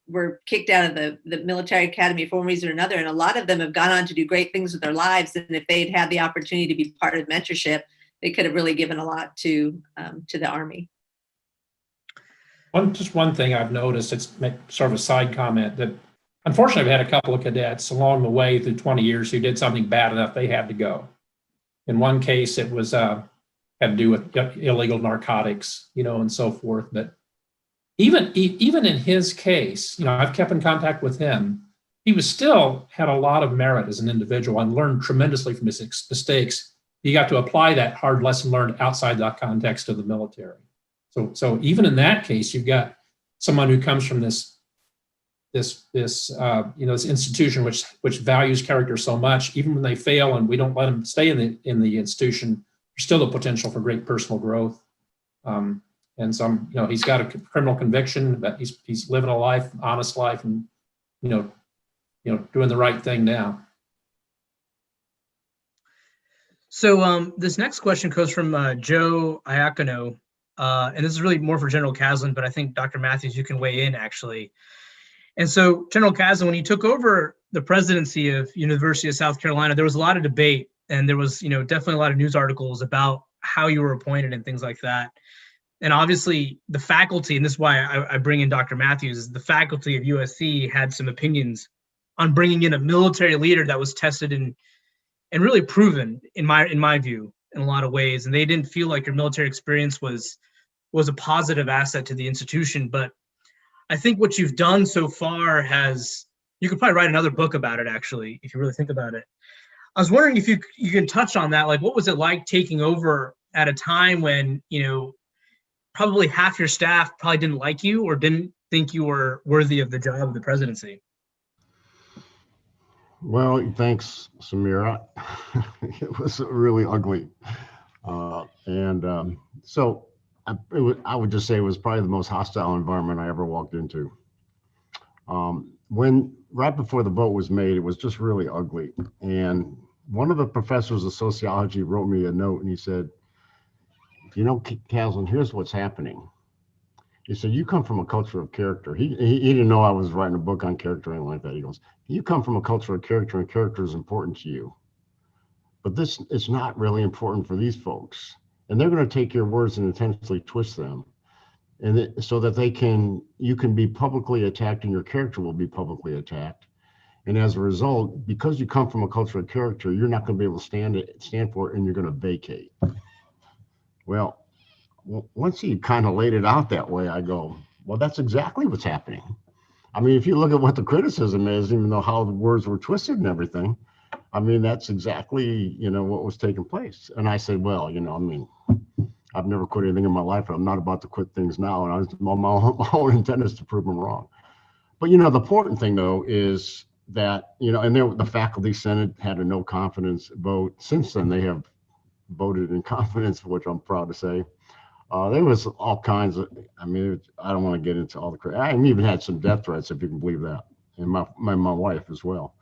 were kicked out of the military academy for one reason or another. And a lot of them have gone on to do great things with their lives. And if they'd had the opportunity to be part of mentorship, they could have really given a lot to the Army. Just one thing I've noticed, it's sort of a side comment, that unfortunately I've had a couple of cadets along the way through 20 years who did something bad enough they had to go. In one case, it was had to do with illegal narcotics, and so forth. But even in his case, I've kept in contact with him. He was still had a lot of merit as an individual and learned tremendously from his mistakes. He got to apply that hard lesson learned outside the context of the military. So even in that case, you've got someone who comes from this institution which values character so much. Even when they fail and we don't let them stay in the institution, there's still the potential for great personal growth. And some, he's got a criminal conviction, but he's living a life, honest life, and doing the right thing now. So this next question comes from Joe Iacono, and this is really more for General Caslen, but I think Dr. Matthews, you can weigh in actually. And so General Caslen, when you took over the presidency of University of South Carolina, there was a lot of debate, and there was definitely a lot of news articles about how you were appointed and things like that. And obviously the faculty, and this is why I bring in Dr. Matthews, is the faculty of USC had some opinions on bringing in a military leader that was tested and really proven in my view in a lot of ways. And they didn't feel like your military experience was a positive asset to the institution. But I think what you've done so far you could probably write another book about it, actually, if you really think about it. I was wondering if you can touch on that. Like, what was it like taking over at a time when, probably half your staff probably didn't like you or didn't think you were worthy of the job of the presidency? Well, thanks, Samir. It was really ugly. So I would just say it was probably the most hostile environment I ever walked into. Right before the vote was made, it was just really ugly. And one of the professors of sociology wrote me a note, and he said, Caslen, here's what's happening. He said, you come from a culture of character. He didn't know I was writing a book on character or anything like that. He goes, you come from a culture of character, and character is important to you. But this is not really important for these folks. And they're going to take your words and intentionally twist them. And so that you can be publicly attacked and your character will be publicly attacked. And as a result, because you come from a culture of character, you're not going to be able to stand for it, and you're going to vacate. Well, once he kind of laid it out that way, I go, well, that's exactly what's happening. I mean, if you look at what the criticism is, even though how the words were twisted and everything, I mean, that's exactly, what was taking place. And I said, well, I've never quit anything in my life, and I'm not about to quit things now. And my whole intent is to prove them wrong. But, the important thing, though, is that, and the faculty senate had a no confidence vote. Since then, they have voted in confidence, which I'm proud to say. There was all kinds of, I don't want to get into all the, I even had some death threats, if you can believe that, and my wife as well.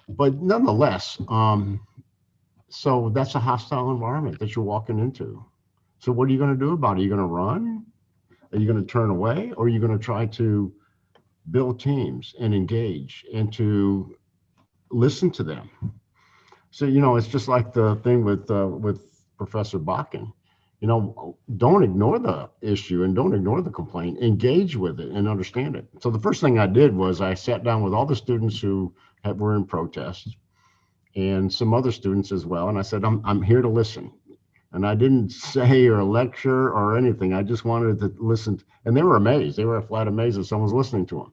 But nonetheless, so that's a hostile environment that you're walking into. So what are you going to do about it? Are you going to run? Are you going to turn away? Or are you going to try to build teams and engage and to listen to them? So, it's just like the thing with Professor Bakken. Don't ignore the issue and don't ignore the complaint. Engage with it and understand it. So the first thing I did was I sat down with all the students who were in protest and some other students as well. And I said, I'm here to listen. And I didn't say or lecture or anything. I just wanted to listen. And they were amazed. They were flat amazed that someone's listening to them.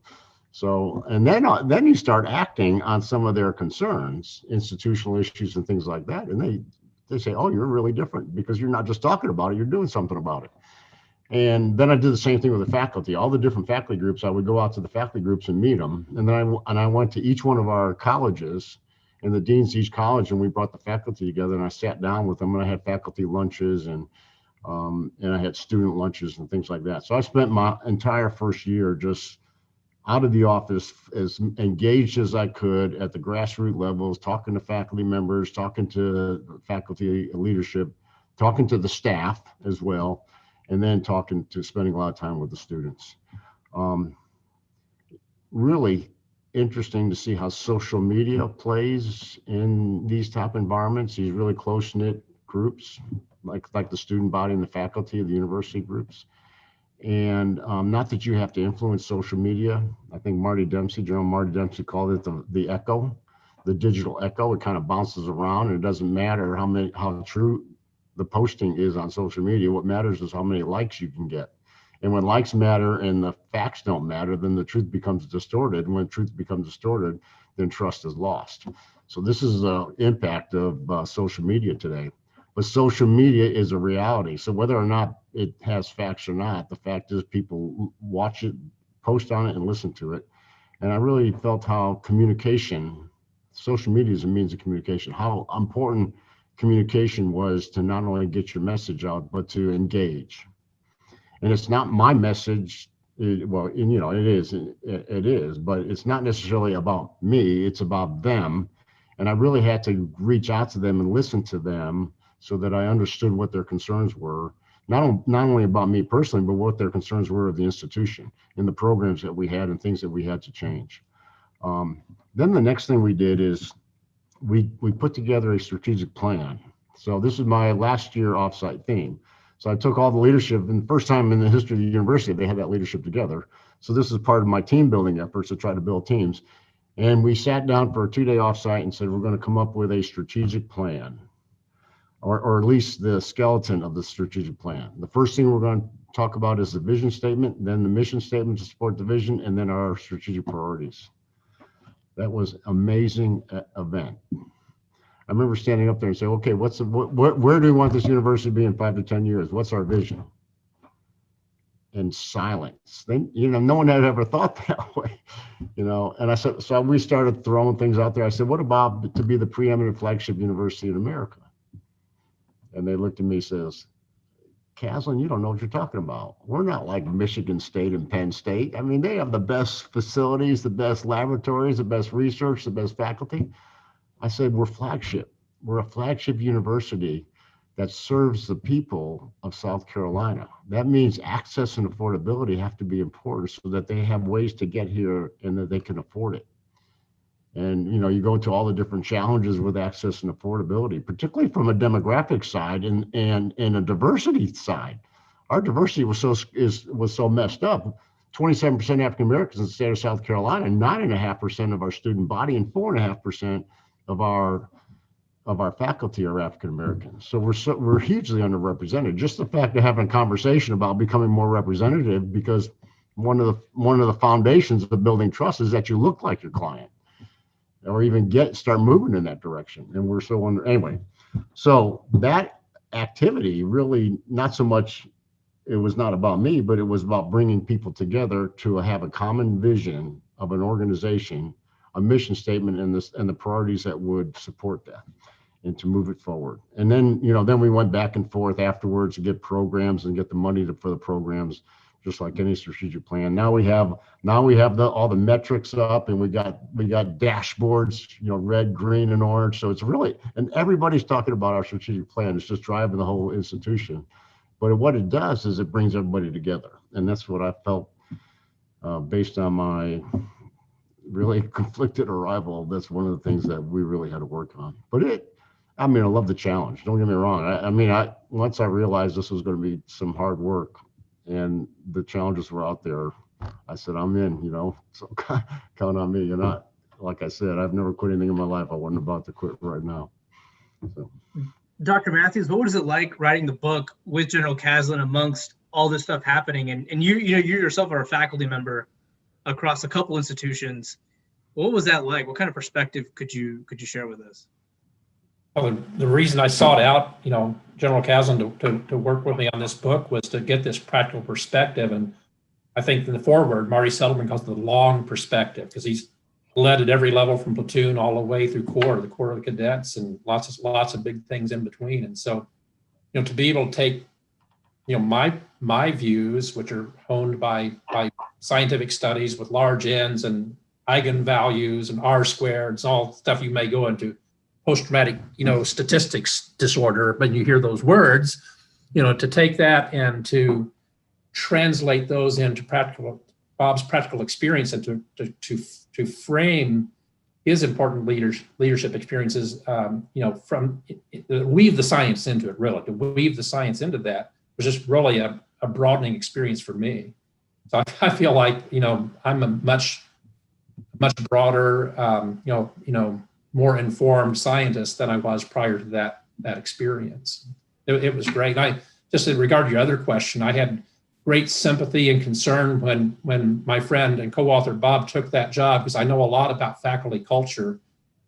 So, and then you start acting on some of their concerns, institutional issues and things like that. And they say, oh, you're really different because you're not just talking about it, you're doing something about it. And then I did the same thing with the faculty. All the different faculty groups, I would go out to the faculty groups and meet them. And then I went to each one of our colleges and the deans of each college, and we brought the faculty together, and I sat down with them, and I had faculty lunches and And I had student lunches and things like that. So I spent my entire first year just out of the office, as engaged as I could at the grassroots levels, talking to faculty members, talking to faculty leadership, talking to the staff as well, and then spending a lot of time with the students. Really interesting to see how social media plays in these type environments, these really close-knit groups, like the student body and the faculty of the university groups. And not that you have to influence social media. I think General Marty Dempsey called it the echo, the digital echo. It kind of bounces around, and it doesn't matter how true the posting is on social media. What matters is how many likes you can get. And when likes matter and the facts don't matter, then the truth becomes distorted. And when truth becomes distorted, then trust is lost. So this is the impact of social media today. But social media is a reality. So whether or not it has facts or not, the fact is people watch it, post on it, and listen to it. And I really felt how social media is a means of communication, how important communication was to not only get your message out, but to engage. And it's not my message. It is, but it's not necessarily about me. It's about them. And I really had to reach out to them and listen to them, so that I understood what their concerns were, not only about me personally, but what their concerns were of the institution and the programs that we had and things that we had to change. Then the next thing we did is we put together a strategic plan. So this is my last year offsite theme. So I took all the leadership, and the first time in the history of the university, they had that leadership together. So this is part of my team building efforts to try to build teams. And we sat down for a 2-day offsite and said, we're going to come up with a strategic plan. Or at least the skeleton of the strategic plan. The first thing we're going to talk about is the vision statement, then the mission statement to support the vision, and then our strategic priorities. That was an amazing event. I remember standing up there and saying, okay, where do we want this university to be in 5 to 10 years? What's our vision? And silence. Then, no one had ever thought that way, and I said, so we started throwing things out there. I said, what about to be the preeminent flagship university in America? And they looked at me and says, Caslen, you don't know what you're talking about. We're not like Michigan State and Penn State. I mean, they have the best facilities, the best laboratories, the best research, the best faculty. I said, we're flagship. We're a flagship university that serves the people of South Carolina. That means access and affordability have to be important so that they have ways to get here and that they can afford it. And, you go into all the different challenges with access and affordability, particularly from a demographic side and a diversity side. Our diversity was so messed up. 27% African Americans in the state of South Carolina, 9.5% of our student body, and 4.5% of our faculty are African Americans. So we're hugely underrepresented. Just the fact of having a conversation about becoming more representative, because one of the foundations of building trust is that you look like your client, or even start moving in that direction. And we're so anyway. So that activity really, not so much, it was not about me, but it was about bringing people together to have a common vision of an organization, a mission statement, and the priorities that would support that, and to move it forward. And then, then we went back and forth afterwards to get programs and get the money for the programs, just like any strategic plan. Now we have all the metrics up, and we got dashboards, red, green, and orange. So it's really, and everybody's talking about our strategic plan. It's just driving the whole institution. But what it does is it brings everybody together. And that's what I felt based on my really conflicted arrival. That's one of the things that we really had to work on. But I love the challenge. Don't get me wrong. Once I realized this was going to be some hard work and the challenges were out there, I said, I'm in, so count on me. Like I said, I've never quit anything in my life I wasn't about to quit right now. So. Dr. Matthews, what was it like writing the book with General Caslen amongst all this stuff happening? And you yourself are a faculty member across a couple institutions. What was that like? What kind of perspective could you share with us? Well, the reason I sought out, General Caslen to work with me on this book was to get this practical perspective. And I think in the foreword, Marty Settleman calls it the long perspective, because he's led at every level from platoon all the way through the Corps of Cadets, and lots of big things in between. And so, to be able to take my views, which are honed by scientific studies with large N's and eigenvalues and R squared, it's all stuff you may go into post-traumatic, statistics disorder, but you hear those words, to take that and to translate those into Bob's practical experience and to frame his important leadership experiences, weave the science into it, really, to weave the science into that was just really a broadening experience for me. So I feel like, I'm a much broader, more informed scientist than I was prior to that experience. It was great. Just in regard to your other question, I had great sympathy and concern when my friend and co-author Bob took that job, because I know a lot about faculty culture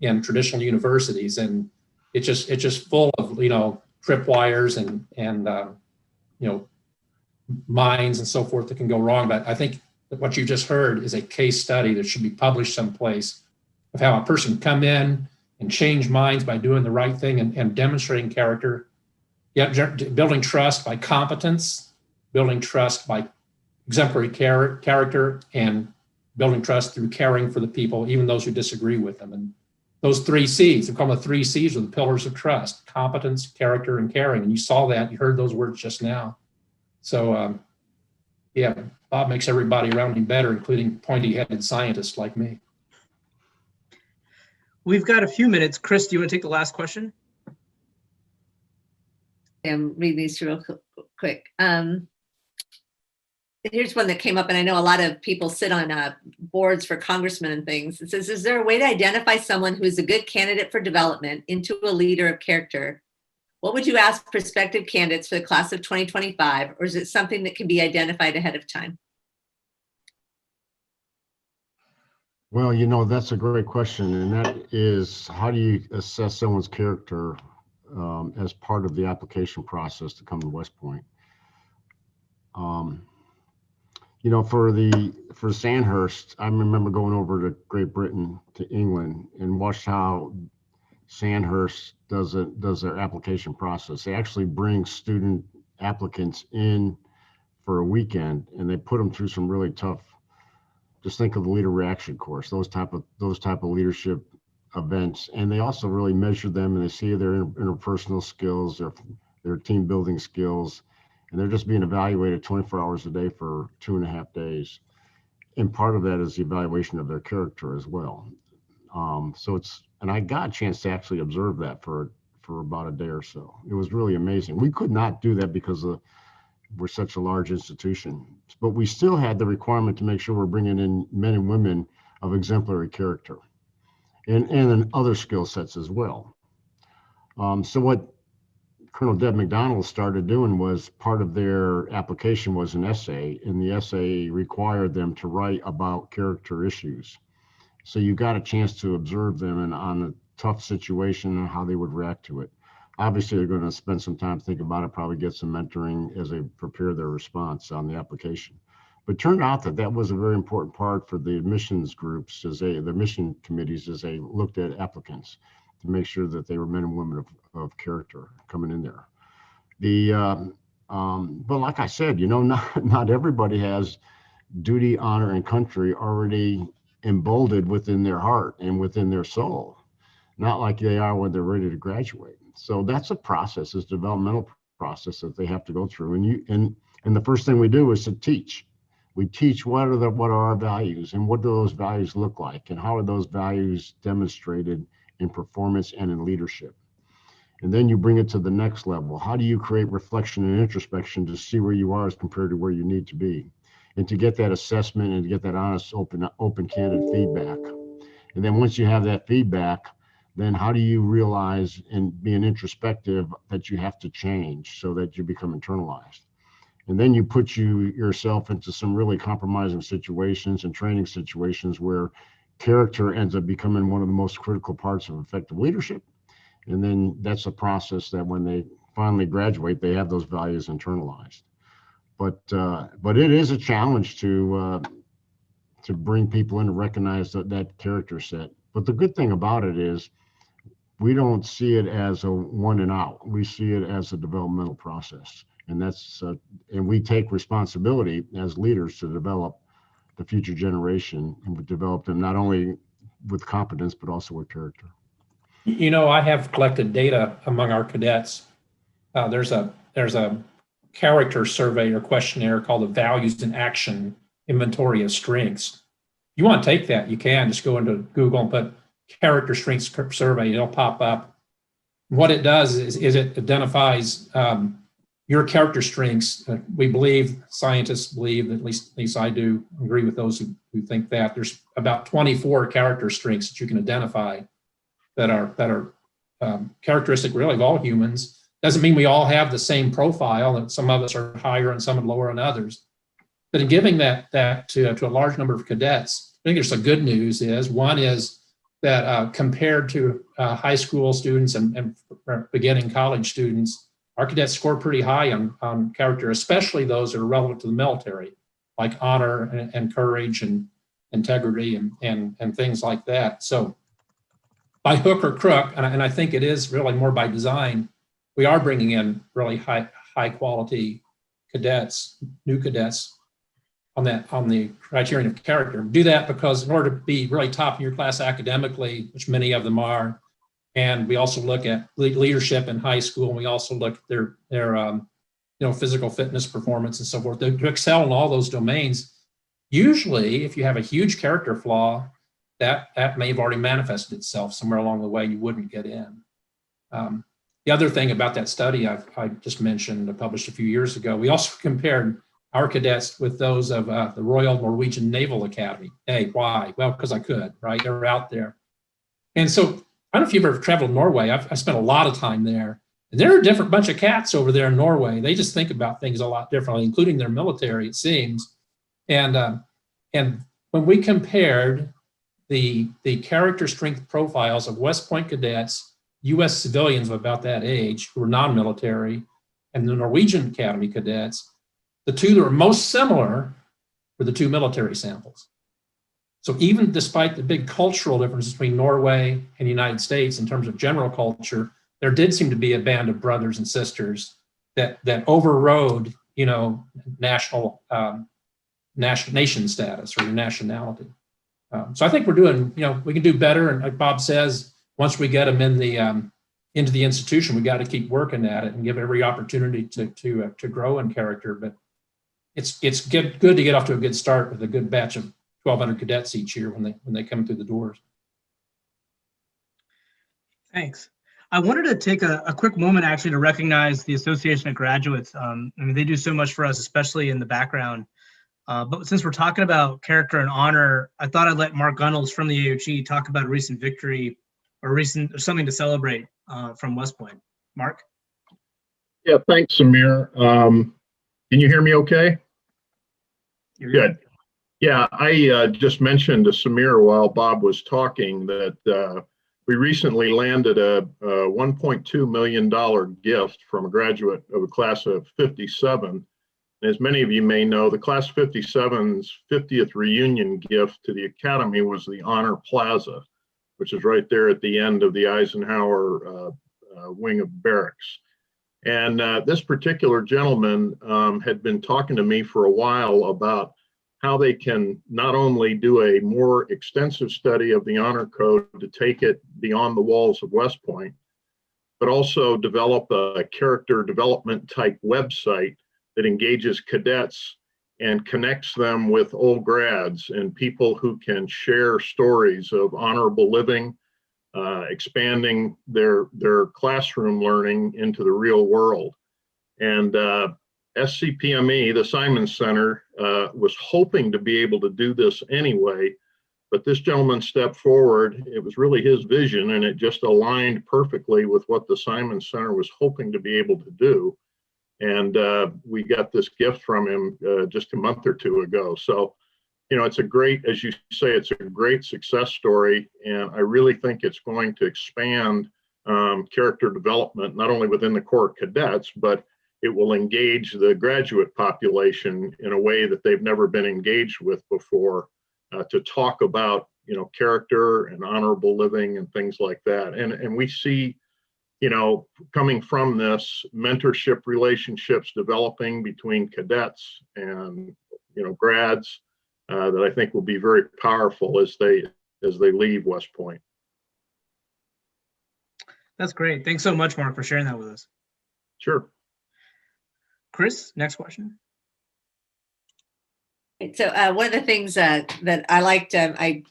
in traditional universities, and it's just full of tripwires and minds and so forth that can go wrong. But I think that what you just heard is a case study that should be published someplace of how a person can come in and change minds by doing the right thing and demonstrating character, yet building trust by competence, building trust by exemplary character, and building trust through caring for the people, even those who disagree with them. And those 3 C's, we call them the 3 C's, are the pillars of trust: competence, character, and caring. And you saw that, you heard those words just now. So Bob makes everybody around him better, including pointy-headed scientists like me. We've got a few minutes. Chris, do you want to take the last question? I'm reading these real quick. Here's one that came up, and I know a lot of people sit on boards for congressmen and things. It says, is there a way to identify someone who is a good candidate for development into a leader of character? What would you ask prospective candidates for the class of 2025, or is it something that can be identified ahead of time? Well, that's a great question. And that is, how do you assess someone's character as part of the application process to come to West Point? For Sandhurst, I remember going over to Great Britain, to England, and watched how Sandhurst does their application process. They actually bring student applicants in for a weekend, and they put them through some really tough. Just think of the leader reaction course, those type of leadership events, and they also really measure them, and they see their interpersonal skills, their team building skills, and they're just being evaluated 24 hours a day for 2.5 days. And part of that is the evaluation of their character as well. And I got a chance to actually observe that for about a day or so. It was really amazing. We could not do that because we're such a large institution, but we still had the requirement to make sure we're bringing in men and women of exemplary character and in other skill sets as well. So what Colonel Deb McDonald started doing was, part of their application was an essay, and the essay required them to write about character issues. So you got a chance to observe them and on a tough situation and how they would react to it. Obviously, they're going to spend some time thinking about it, probably get some mentoring as they prepare their response on the application. But it turned out that was a very important part for the admissions groups, the mission committees, as they looked at applicants, to make sure that they were men and women of character coming in there. But like I said, not everybody has duty, honor, and country already emboldened within their heart and within their soul, not like they are when they're ready to graduate. So that's a process, it's a developmental process that they have to go through. And the first thing we do is to teach. We teach what are our values, and what do those values look like, and how are those values demonstrated in performance and in leadership. And then you bring it to the next level. How do you create reflection and introspection to see where you are as compared to where you need to be, and to get that assessment and to get that honest, open, candid feedback. And then once you have that feedback, then how do you realize and being introspective that you have to change so that you become internalized? And then you put yourself into some really compromising situations and training situations where character ends up becoming one of the most critical parts of effective leadership. And then that's a process that when they finally graduate, they have those values internalized. But it is a challenge to bring people in to recognize that character set. But the good thing about it is we don't see it as a one and out. We see it as a developmental process. And and we take responsibility as leaders to develop the future generation, and we develop them not only with competence, but also with character. I have collected data among our cadets. There's a character survey or questionnaire called the Values in Action Inventory of Strengths. You want to take that, you can just go into Google and put character strengths survey, it'll pop up. What it does is it identifies your character strengths. We believe, scientists believe, at least I do agree with those who think that there's about 24 character strengths that you can identify that are characteristic really of all humans. Doesn't mean we all have the same profile, and some of us are higher and some are lower than others. But in giving that to a large number of cadets, I think there's some good news. One is that compared to high school students and beginning college students, our cadets score pretty high on character, especially those that are relevant to the military, like honor and courage and integrity and things like that. So by hook or crook, and I think it is really more by design, we are bringing in really high quality cadets, new cadets on the criterion of character. Do that because in order to be really top in your class academically, which many of them are, and we also look at leadership in high school, and we also look at their physical fitness performance and so forth. To excel in all those domains, usually if you have a huge character flaw, that may have already manifested itself somewhere along the way. You wouldn't get in. The other thing about that study I just mentioned, published a few years ago, we also compared our cadets with those of the Royal Norwegian Naval Academy. Hey, why? Well, because I could, right? They're out there. And so I don't know if you've ever traveled to Norway. I spent a lot of time there. And there are a different bunch of cats over there in Norway. They just think about things a lot differently, including their military, it seems. And when we compared the character strength profiles of West Point cadets, U.S. civilians of about that age who were non-military, and the Norwegian Academy cadets, the two that were most similar were the two military samples. So even despite the big cultural difference between Norway and the United States in terms of general culture, there did seem to be a band of brothers and sisters that overrode, national nation status or nationality. So I think we're doing, we can do better. And like Bob says, once we get them in into the institution, we got to keep working at it and give every opportunity to grow in character. But it's good to get off to a good start with a good batch of 1,200 cadets each year when they come through the doors. Thanks. I wanted to take a quick moment actually to recognize the Association of Graduates. They do so much for us, especially in the background. But since we're talking about character and honor, I thought I'd let Mark Gunnels from the AOG talk about a recent victory or something to celebrate from West Point. Mark? Yeah, thanks, Samir. Can you hear me okay? You're good. Yeah, I just mentioned to Samir while Bob was talking that we recently landed a $1.2 million gift from a graduate of a class of 57. As many of you may know, the class 57's 50th reunion gift to the Academy was the Honor Plaza, which is right there at the end of the Eisenhower wing of barracks. And this particular gentleman had been talking to me for a while about how they can not only do a more extensive study of the Honor Code to take it beyond the walls of West Point, but also develop a character development type website that engages cadets and connects them with old grads and people who can share stories of honorable living, expanding their classroom learning into the real world. And SCPME, the Simons Center, was hoping to be able to do this anyway, but this gentleman stepped forward. It was really his vision, and it just aligned perfectly with what the Simons Center was hoping to be able to do. And we got this gift from him just a month or two ago. So, it's a great, as you say, it's a great success story. And I really think it's going to expand character development, not only within the Corps cadets, but it will engage the graduate population in a way that they've never been engaged with before, to talk about, character and honorable living and things like that. And we see coming from this, mentorship relationships developing between cadets and grads that I think will be very powerful as they leave West Point. That's great. Thanks so much, Mark, for sharing that with us. Sure. Chris, next question. So one of the things that I liked, I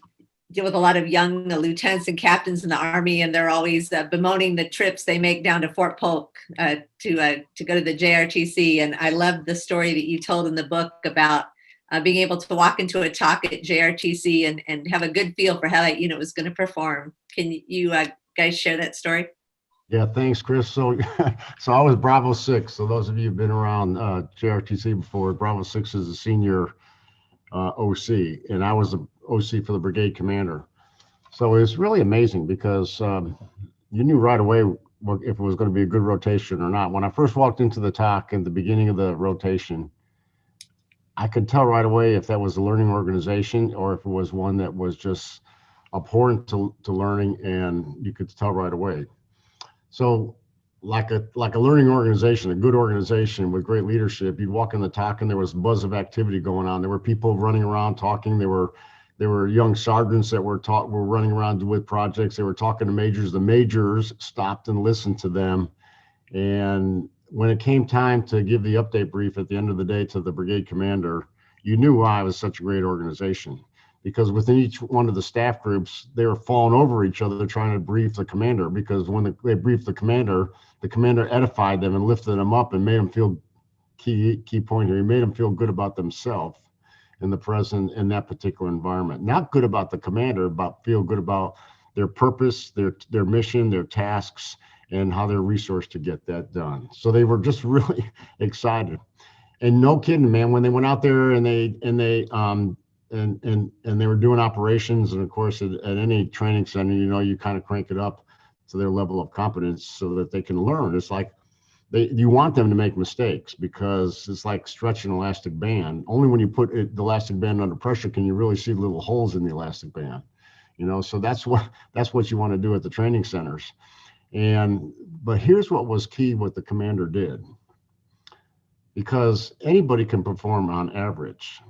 deal with a lot of young lieutenants and captains in the Army, and they're always bemoaning the trips they make down to Fort Polk to go to the JRTC. And I love the story that you told in the book about being able to walk into a talk at JRTC and have a good feel for how that unit was going to perform. Can you guys share that story? Yeah, thanks, Chris. So, so I was Bravo 6. So those of you who've been around JRTC before, Bravo 6 is a senior OC, and I was the OC for the brigade commander. So it was really amazing because you knew right away if it was going to be a good rotation or not. When I first walked into the TOC at the beginning of the rotation, I could tell right away if that was a learning organization or if it was one that was just abhorrent to learning, and you could tell right away. So like a learning organization, a good organization with great leadership, you'd walk in the TOC and there was a buzz of activity going on. There were people running around talking. There were young sergeants that were running around with projects. They were talking to majors. The majors stopped and listened to them. And when it came time to give the update brief at the end of the day to the brigade commander, you knew why it was such a great organization. Because within each one of the staff groups, they were falling over each other trying to brief the commander, because when they briefed the commander edified them and lifted them up and made them feel, key point here, he made them feel good about themselves in the present, in that particular environment. Not good about the commander, but feel good about their purpose, their mission, their tasks, and how they're resourced to get that done. So they were just really excited. And no kidding, man, when they went out there and they were doing operations, and of course at any training center, you kind of crank it up to their level of competence so that they can learn. It's like you want them to make mistakes, because it's like stretching an elastic band. Only when you put the elastic band under pressure can you really see little holes in the elastic band. So that's what you want to do at the training centers. But here's what was key, what the commander did, because anybody can perform on average.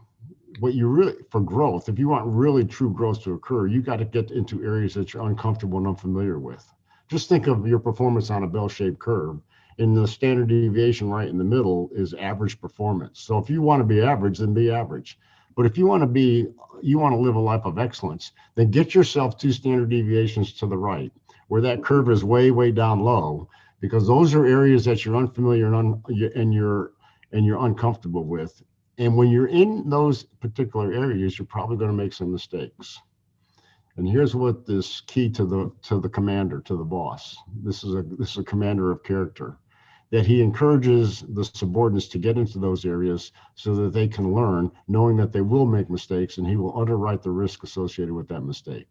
What you really, for growth, if you want really true growth to occur, you got to get into areas that you're uncomfortable and unfamiliar with. Just think of your performance on a bell-shaped curve, and the standard deviation right in the middle is average performance. So if you want to be average, then be average. But if you want to live a life of excellence, then get yourself 2 standard deviations to the right, where that curve is way, way down low, because those are areas that you're unfamiliar and you're uncomfortable with. And when you're in those particular areas, you're probably going to make some mistakes. And here's what is key to the commander, to the boss. This is a commander of character, that he encourages the subordinates to get into those areas so that they can learn, knowing that they will make mistakes, and he will underwrite the risk associated with that mistake.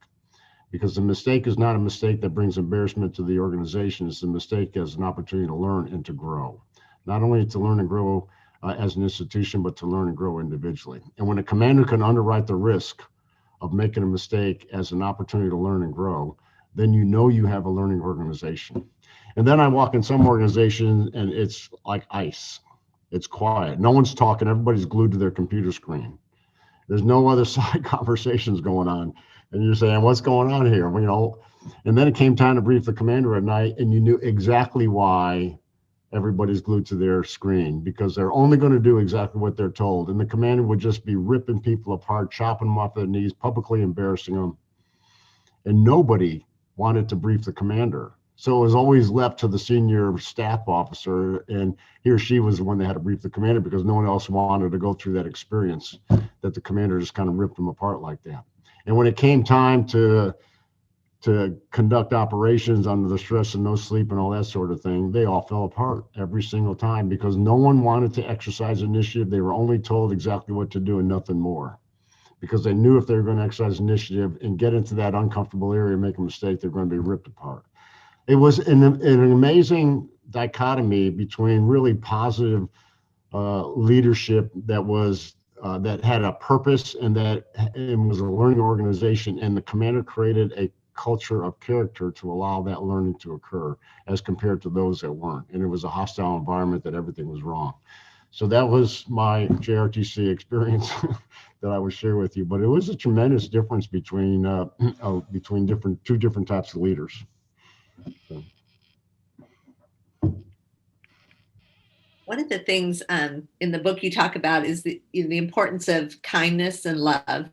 Because the mistake is not a mistake that brings embarrassment to the organization. It's a mistake as an opportunity to learn and to grow. Not only to learn and grow as an institution, but to learn and grow individually. And when a commander can underwrite the risk of making a mistake as an opportunity to learn and grow, then you have a learning organization. And then I walk in some organizations and it's like ice. It's quiet. No one's talking. Everybody's glued to their computer screen. There's no other side conversations going on. And you're saying, what's going on here? And then it came time to brief the commander at night, and you knew exactly why everybody's glued to their screen, because they're only going to do exactly what they're told. And the commander would just be ripping people apart, chopping them off their knees, publicly embarrassing them. And nobody wanted to brief the commander. So it was always left to the senior staff officer, and he or she was the one that had to brief the commander, because no one else wanted to go through that experience that the commander just kind of ripped them apart like that. And when it came time to conduct operations under the stress of no sleep and all that sort of thing, they all fell apart every single time, because no one wanted to exercise initiative. They were only told exactly what to do and nothing more, because they knew if they were going to exercise initiative and get into that uncomfortable area and make a mistake, they're going to be ripped apart. It was an amazing dichotomy between really positive leadership that had a purpose and that it was a learning organization, and the commander created a culture of character to allow that learning to occur as compared to those that weren't. And it was a hostile environment that everything was wrong. So that was my JRTC experience that I would share with you. But it was a tremendous difference between two different types of leaders. So. One of the things in the book you talk about is the importance of kindness and love.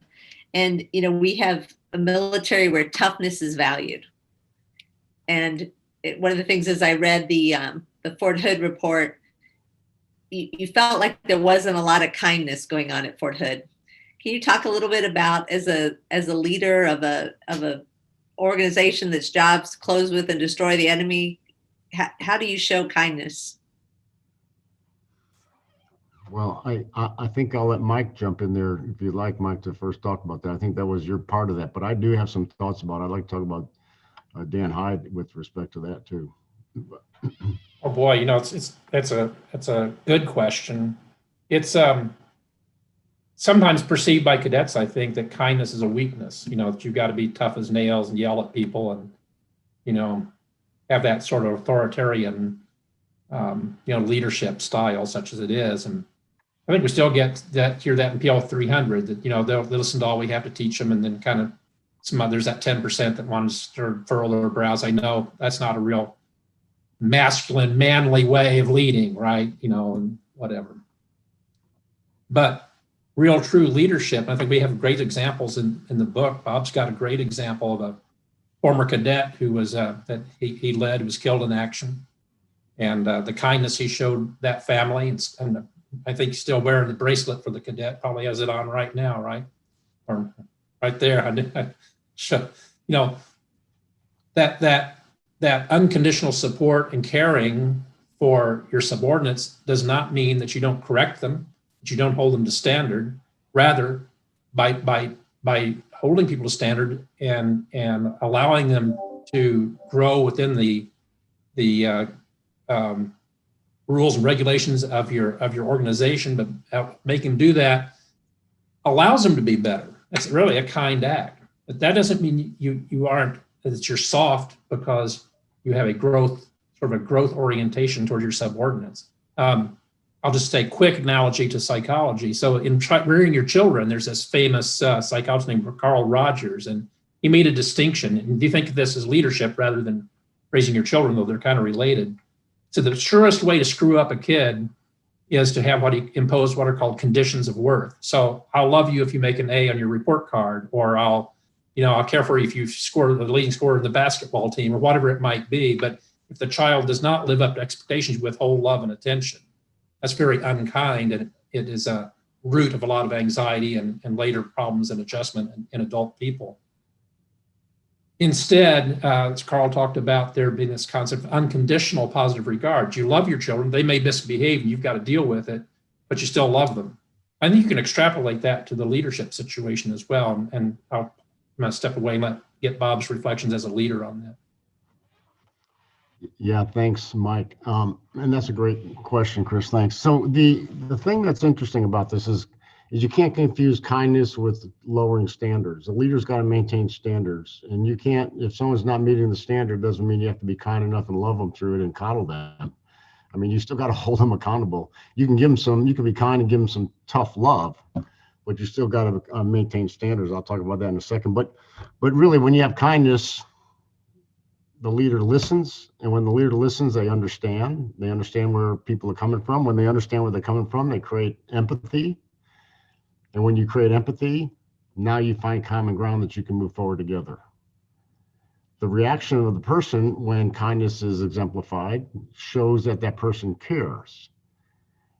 And, we have a military where toughness is valued. And one of the things as I read the Fort Hood report, you felt like there wasn't a lot of kindness going on at Fort Hood. Can you talk a little bit about, as a leader of a organization that's jobs close with and destroy the enemy, how do you show kindness? Well, I think I'll let Mike jump in there if you'd like, Mike, to first talk about that. I think that was your part of that, but I do have some thoughts about it. I'd like to talk about Dan Hyde with respect to that too. Oh boy, that's a good question. It's sometimes perceived by cadets, I think, that kindness is a weakness. That you've got to be tough as nails and yell at people and have that sort of authoritarian leadership style, such as it is. And I think we still hear that in PL 300 that they'll listen to all we have to teach them, and then kind of there's that 10% that wants to furrow their brows. I know that's not a real masculine, manly way of leading, right? And whatever. But real, true leadership, I think we have great examples in the book. Bob's got a great example of a former cadet who was that he led, who was killed in action, and the kindness he showed that family, and I think he's still wearing the bracelet for the cadet. Probably has it on right now, right? Or right there. So, that unconditional support and caring for your subordinates does not mean that you don't correct them, that you don't hold them to standard. Rather, by holding people to standard and allowing them to grow within the rules and regulations of your organization, but making them do that allows them to be better. That's really a kind act. But that doesn't mean that you're soft because you have a growth orientation towards your subordinates. I'll just say a quick analogy to psychology. So in rearing your children, there's this famous psychologist named Carl Rogers, and he made a distinction. And you think of this as leadership rather than raising your children, though they're kind of related. So the surest way to screw up a kid is to have impose what are called conditions of worth. So I'll love you if you make an A on your report card, or I'll care for you if you score the leading scorer in the basketball team, or whatever it might be. But if the child does not live up to expectations, you withhold love and attention. That's very unkind, and it is a root of a lot of anxiety and later problems and adjustment in adult people. Instead, as Carl talked about, there being this concept of unconditional positive regard. You love your children. They may misbehave, and you've got to deal with it, but you still love them. I think you can extrapolate that to the leadership situation as well. And I'm going to step away and get Bob's reflections as a leader on that. Yeah, thanks, Mike. And that's a great question, Chris. Thanks. So the thing that's interesting about this is you can't confuse kindness with lowering standards. The leader's got to maintain standards, and you can't, if someone's not meeting the standard, doesn't mean you have to be kind enough and love them through it and coddle them. I mean, you still got to hold them accountable. You can be kind and give them some tough love, but you still got to maintain standards. I'll talk about that in a second. But really, when you have kindness, the leader listens, and when the leader listens, they understand where people are coming from. When they understand where they're coming from, they create empathy. And when you create empathy, now you find common ground that you can move forward together. The reaction of the person when kindness is exemplified shows that person cares.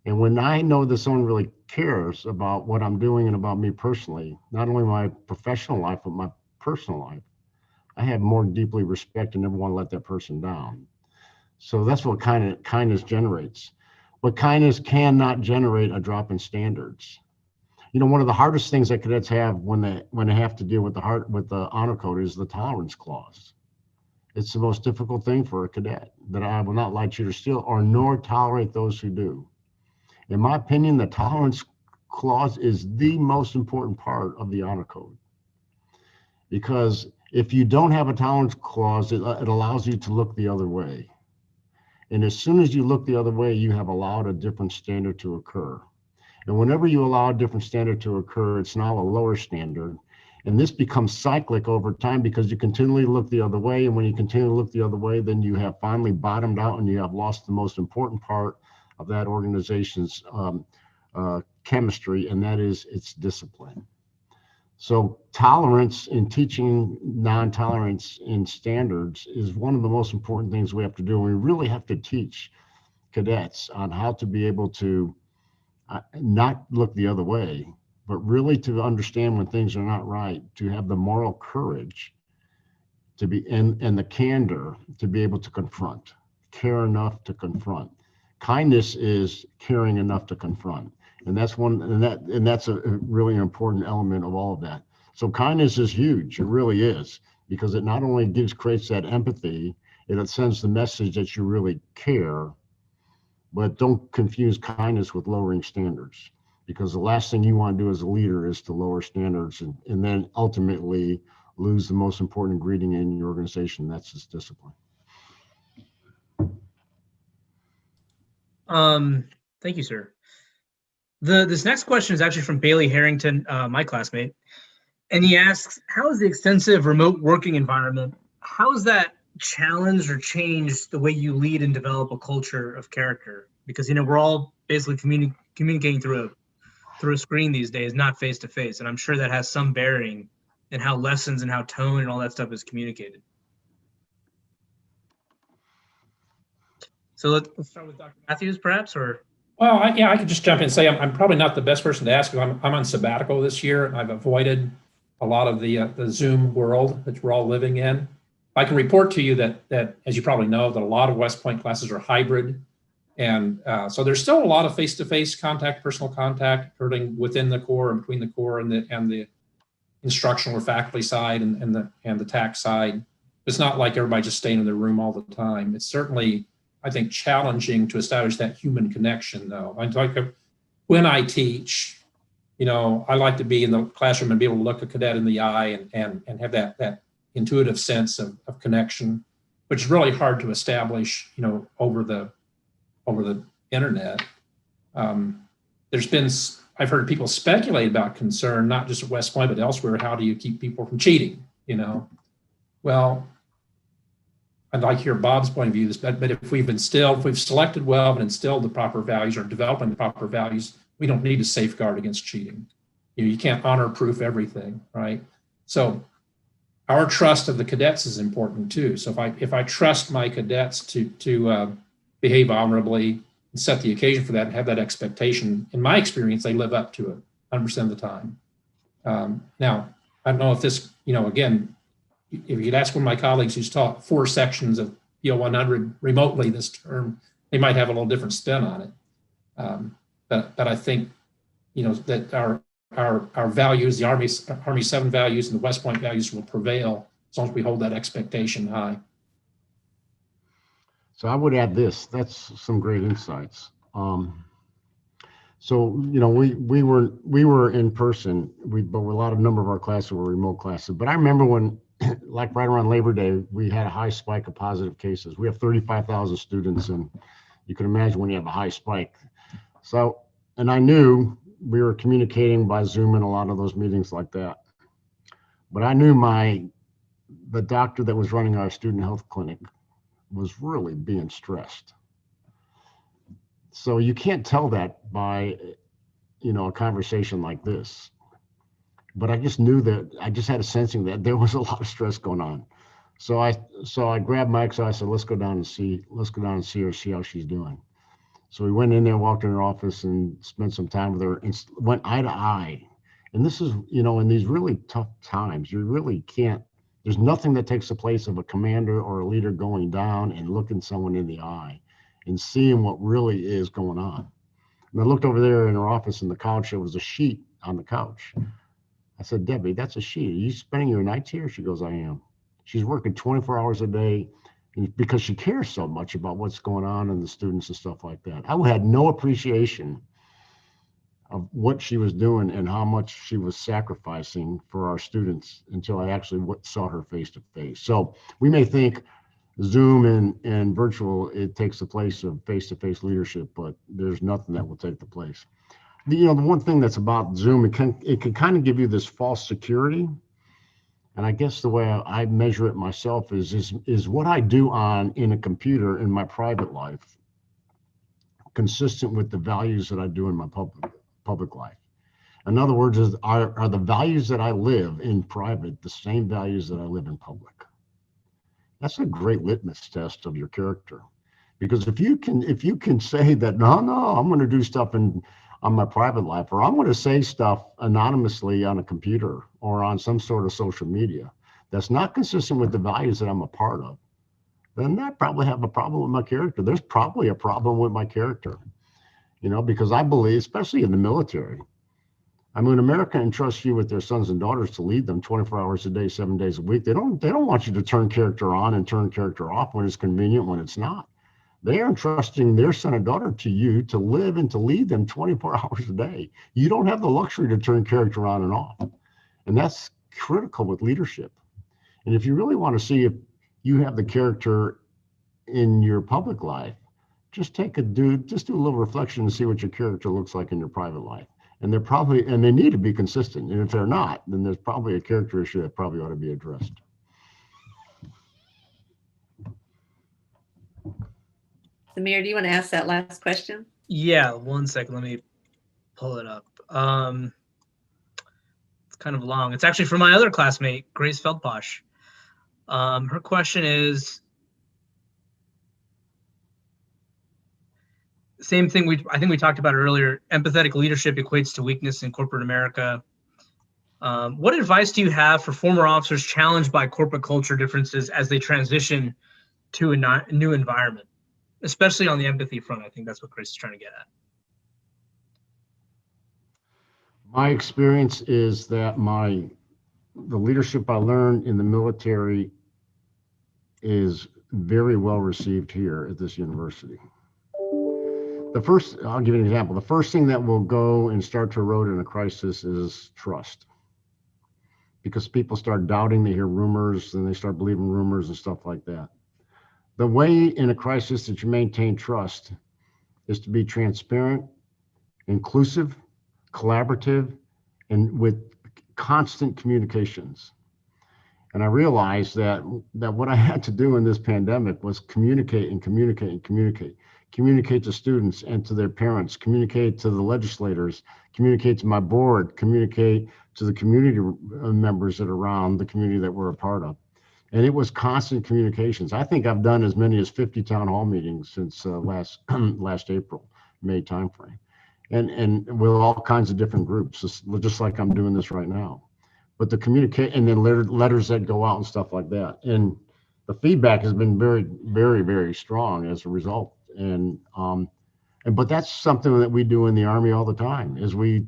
And when I know that someone really cares about what I'm doing and about me personally, not only my professional life, but my personal life, I have more deeply respect and never want to let that person down. So that's what kindness generates. But kindness cannot generate a drop in standards. One of the hardest things that cadets have when they have to deal with the honor code is the tolerance clause. It's the most difficult thing for a cadet, that I will not light, cheat, or steal, or nor tolerate those who do. In my opinion, the tolerance clause is the most important part of the honor code, because If you don't have a tolerance clause, it allows you to look the other way. And as soon as you look the other way, you have allowed a different standard to occur. And whenever you allow a different standard to occur, it's now a lower standard. And this becomes cyclic over time because you continually look the other way. And when you continue to look the other way, then you have finally bottomed out and you have lost the most important part of that organization's chemistry, and that is its discipline. So tolerance in teaching non-tolerance in standards is one of the most important things we have to do. We really have to teach cadets on how to be able to not look the other way, but really to understand when things are not right, to have the moral courage to be and the candor to be able to confront, care enough to confront. Kindness is caring enough to confront. And that's that's a really important element of all of that. So kindness is huge. It really is, because it not only creates that empathy, it sends the message that you really care, but don't confuse kindness with lowering standards, because the last thing you want to do as a leader is to lower standards and then ultimately lose the most important ingredient in your organization. That's its discipline. Thank you, sir. This next question is actually from Bailey Harrington, my classmate, and he asks, how is the extensive remote working environment, how has that challenged or changed the way you lead and develop a culture of character? Because, we're all basically communicating through a screen these days, not face to face, and I'm sure that has some bearing in how lessons and how tone and all that stuff is communicated. So let's start with Dr. Matthews, perhaps, or? Well, I could just jump in and say I'm probably not the best person to ask. I'm on sabbatical this year, and I've avoided a lot of the Zoom world that we're all living in. I can report to you that as you probably know, that a lot of West Point classes are hybrid, and so there's still a lot of face-to-face contact, personal contact occurring within the core and between the core and the instructional or faculty side and the TAC side. It's not like everybody just staying in their room all the time. It's certainly, I think, challenging to establish that human connection, though. When I teach, I like to be in the classroom and be able to look a cadet in the eye and have that intuitive sense of connection, which is really hard to establish, over the internet. I've heard people speculate about concern, not just at West Point, but elsewhere. How do you keep people from cheating? Well, I'd like to hear Bob's point of view. But if we've selected well and instilled the proper values or developing the proper values, we don't need to safeguard against cheating. You can't honor proof everything, right? So our trust of the cadets is important too. So if I trust my cadets to behave honorably and set the occasion for that and have that expectation, in my experience, they live up to it 100% of the time. Now, I don't know if this, again, if you'd ask one of my colleagues who's taught 4 sections of PO 100 remotely this term, they might have a little different spin on it. But I think, that our values, the Army 7 values and the West Point values will prevail as long as we hold that expectation high. So I would add this. That's some great insights. So we were in person, but a number of our classes were remote classes. But I remember when, like right around Labor Day, we had a high spike of positive cases. We have 35,000 students, and you can imagine when you have a high spike. So, and I knew we were communicating by Zoom in a lot of those meetings like that. But I knew the doctor that was running our student health clinic was really being stressed. So you can't tell that by, a conversation like this. But I just knew that, I just had a sensing that there was a lot of stress going on. So I grabbed Mike, so I said, let's go down and see her, see how she's doing. So we went in there, walked in her office and spent some time with her and went eye to eye. And this is, in these really tough times, you really can't, there's nothing that takes the place of a commander or a leader going down and looking someone in the eye and seeing what really is going on. And I looked over there in her office in the couch, there was a sheet on the couch. I said, Debbie, that's a sheet. Are you spending your nights here? She goes, I am. She's working 24 hours a day because she cares so much about what's going on and the students and stuff like that. I had no appreciation of what she was doing and how much she was sacrificing for our students until I actually saw her face to face. So we may think Zoom and virtual, it takes the place of face-to-face leadership, but there's nothing that will take the place. The one thing that's about Zoom, it can kind of give you this false security. And I guess the way I measure it myself is what I do in a computer in my private life consistent with the values that I do in my public life. In other words, are the values that I live in private the same values that I live in public? That's a great litmus test of your character. Because if you can say that, no, I'm going to do stuff on my private life, or I'm going to say stuff anonymously on a computer or on some sort of social media that's not consistent with the values that I'm a part of, then I probably have a problem with my character. There's probably a problem with my character, because I believe, especially in the military, I mean, America entrusts you with their sons and daughters to lead them 24 hours a day, 7 days a week. They don't want you to turn character on and turn character off when it's convenient, when it's not. They are entrusting their son and daughter to you to live and to lead them 24 hours a day. You don't have the luxury to turn character on and off. And that's critical with leadership. And if you really want to see if you have the character in your public life, just do a little reflection and see what your character looks like in your private life. And they need to be consistent. And if they're not, then there's probably a character issue that probably ought to be addressed. Samir, do you want to ask that last question? Yeah, 1 second. Let me pull it up. It's kind of long. It's actually from my other classmate, Grace Feldposh. Her question is, same thing I think we talked about earlier. Empathetic leadership equates to weakness in corporate America. What advice do you have for former officers challenged by corporate culture differences as they transition to a new environment, especially on the empathy front? I think that's what Chris is trying to get at. My experience is that the leadership I learned in the military is very well received here at this university. I'll give you an example. The first thing that will go and start to erode in a crisis is trust. Because people start doubting, they hear rumors, and they start believing rumors and stuff like that. The way in a crisis that you maintain trust is to be transparent, inclusive, collaborative, and with constant communications. And I realized that what I had to do in this pandemic was communicate and communicate and communicate. Communicate to students and to their parents, communicate to the legislators, communicate to my board, communicate to the community members that are around the community that we're a part of. And it was constant communications. I think I've done as many as 50 town hall meetings since last April, May timeframe. And with all kinds of different groups, just like I'm doing this right now. But the communicate, and then letters that go out and stuff like that. And the feedback has been very, very, very strong as a result. But that's something that we do in the Army all the time, is we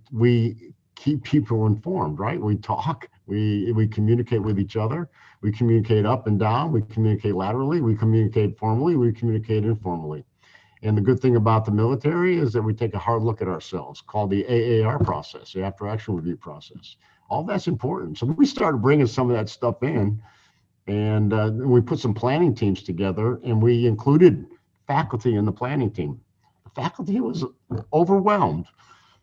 keep people informed, right? We talk, we communicate with each other, we communicate up and down, we communicate laterally, we communicate formally, we communicate informally. And the good thing about the military is that we take a hard look at ourselves, called the AAR process, the After Action Review process. All that's important. So we started bringing some of that stuff in, and we put some planning teams together, and we included faculty in the planning team. The faculty was overwhelmed,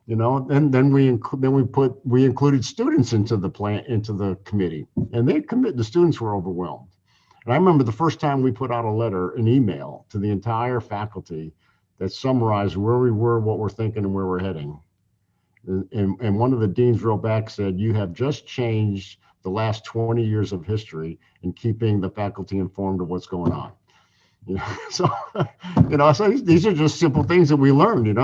and then we included students into the committee, and the students were overwhelmed. And I remember the first time we put out an email to the entire faculty that summarized where we were, what we're thinking, and where we're heading. And one of the deans wrote back, said, "You have just changed the last 20 years of history in keeping the faculty informed of what's going on." So these are just simple things that we learned,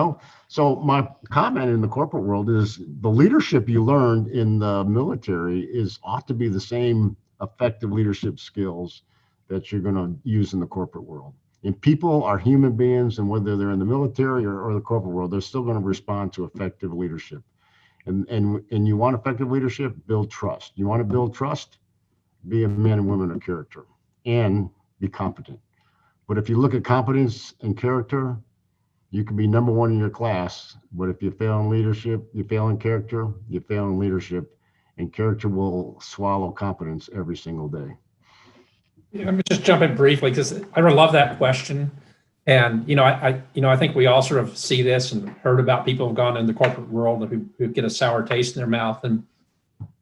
So my comment in the corporate world is the leadership you learned in the military ought to be the same effective leadership skills that you're going to use in the corporate world. And people are human beings, and whether they're in the military or the corporate world, they're still going to respond to effective leadership. And you want effective leadership, build trust. You want to build trust, be a man and woman of character and be competent. But if you look at competence and character, You can be number one in your class, but if you fail in leadership, you fail in character, you fail in leadership, and character will swallow competence every single day. Yeah, let me just jump in briefly because I love that question. And, I think we all sort of see this and heard about people who've gone in the corporate world who get a sour taste in their mouth. And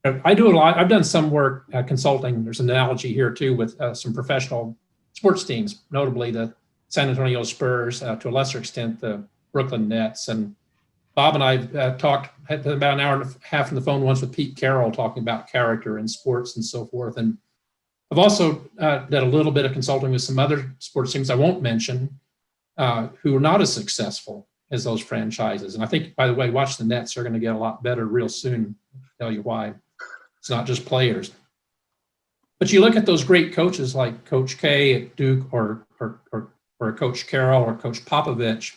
I do a lot. I've done some work consulting. There's an analogy here too with some professional sports teams, notably the San Antonio Spurs, to a lesser extent, the Brooklyn Nets. And Bob and I had about an hour and a half on the phone once with Pete Carroll talking about character in sports and so forth. And I've also done a little bit of consulting with some other sports teams I won't mention who are not as successful as those franchises. And I think, by the way, watch the Nets. They're going to get a lot better real soon. I'll tell you why. It's not just players. But you look at those great coaches like Coach K at Duke or Coach Carroll or Coach Popovich,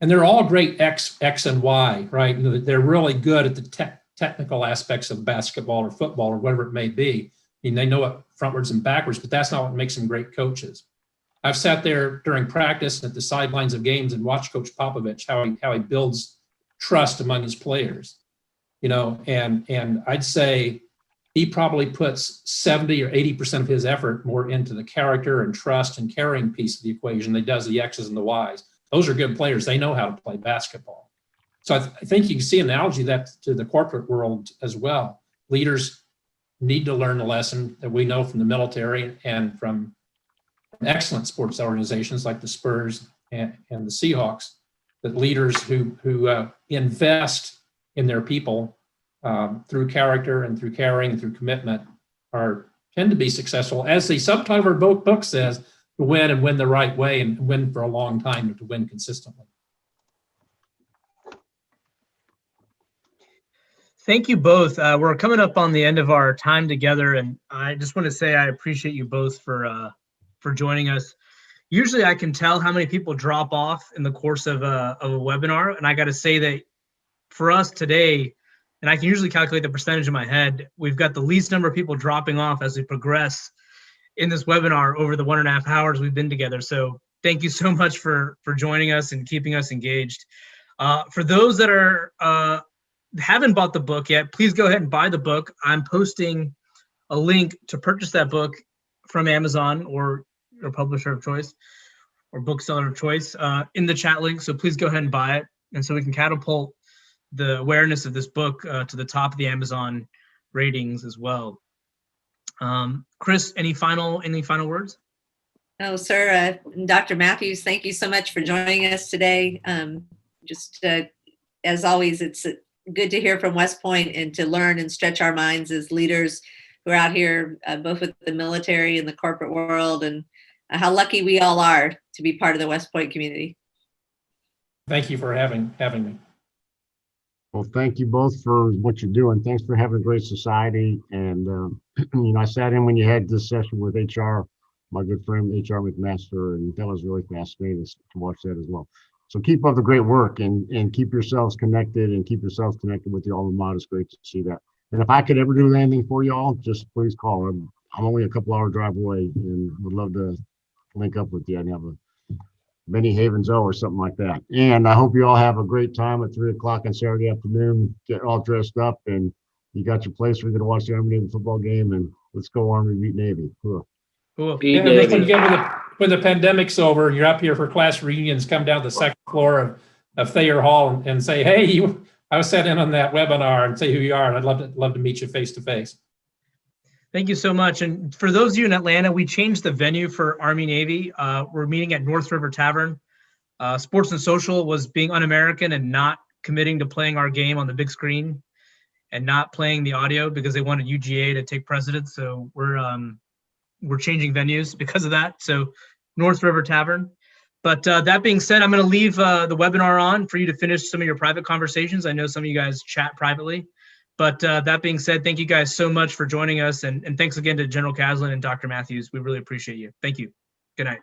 and they're all great X and Y, right? And they're really good at the technical aspects of basketball or football or whatever it may be. I mean, they know it frontwards and backwards, but that's not what makes them great coaches. I've sat there during practice and at the sidelines of games and watched Coach Popovich, how he builds trust among his players, and I'd say he probably puts 70 or 80% of his effort more into the character and trust and caring piece of the equation than he does the X's and the Y's. Those are good players. They know how to play basketball. So I think you can see an analogy that to the corporate world as well. Leaders need to learn the lesson that we know from the military and from excellent sports organizations like the Spurs and the Seahawks, that leaders who invest in their people through character and through caring and through commitment tend to be successful, as the subtitle of our book says, to win and win the right way and win for a long time and to win consistently. Thank you both. We're coming up on the end of our time together, and I just want to say I appreciate you both for joining us. Usually I can tell how many people drop off in the course of a webinar, and I got to say that for us today, and I can usually calculate the percentage in my head, we've got the least number of people dropping off as we progress in this webinar over the 1.5 hours we've been together. So thank you so much for joining us and keeping us engaged. For those that haven't bought the book yet, please go ahead and buy the book. I'm posting a link to purchase that book from Amazon or your publisher of choice or bookseller of choice in the chat link. So please go ahead and buy it. And so we can catapult the awareness of this book to the top of the Amazon ratings as well. Chris, any final words? No, sir. Dr. Matthews, thank you so much for joining us today. As always, it's good to hear from West Point and to learn and stretch our minds as leaders who are out here, both with the military and the corporate world, and how lucky we all are to be part of the West Point community. Thank you for having me. Well, thank you both for what you're doing. Thanks for having a great society. And, I sat in when you had this session with HR, my good friend, HR McMaster, and that was really fascinating to watch that as well. So keep up the great work and keep yourselves connected with the alma mater. It's great to see that. And if I could ever do anything for y'all, just please call. I'm only a couple hour drive away and would love to link up with you and have a Benny Havens or something like that. And I hope you all have a great time at 3 o'clock on Saturday afternoon. Get all dressed up and you got your place where you're going to watch the Army Navy football game, and let's go Army beat Navy. Cool. Yeah, when the pandemic's over, you're up here for class reunions, come down to the second floor of Thayer Hall and say, hey, I was sat in on that webinar, and say who you are, and I'd love to meet you face to face. Thank you so much. And for those of you in Atlanta, we changed the venue for Army Navy. We're meeting at North River Tavern. Sports and Social was being un-American and not committing to playing our game on the big screen and not playing the audio because they wanted UGA to take precedence. So we're changing venues because of that. So North River Tavern. But that being said, I'm going to leave the webinar on for you to finish some of your private conversations. I know some of you guys chat privately. But that being said, thank you guys so much for joining us. And thanks again to General Caslen and Dr. Matthews. We really appreciate you. Thank you. Good night.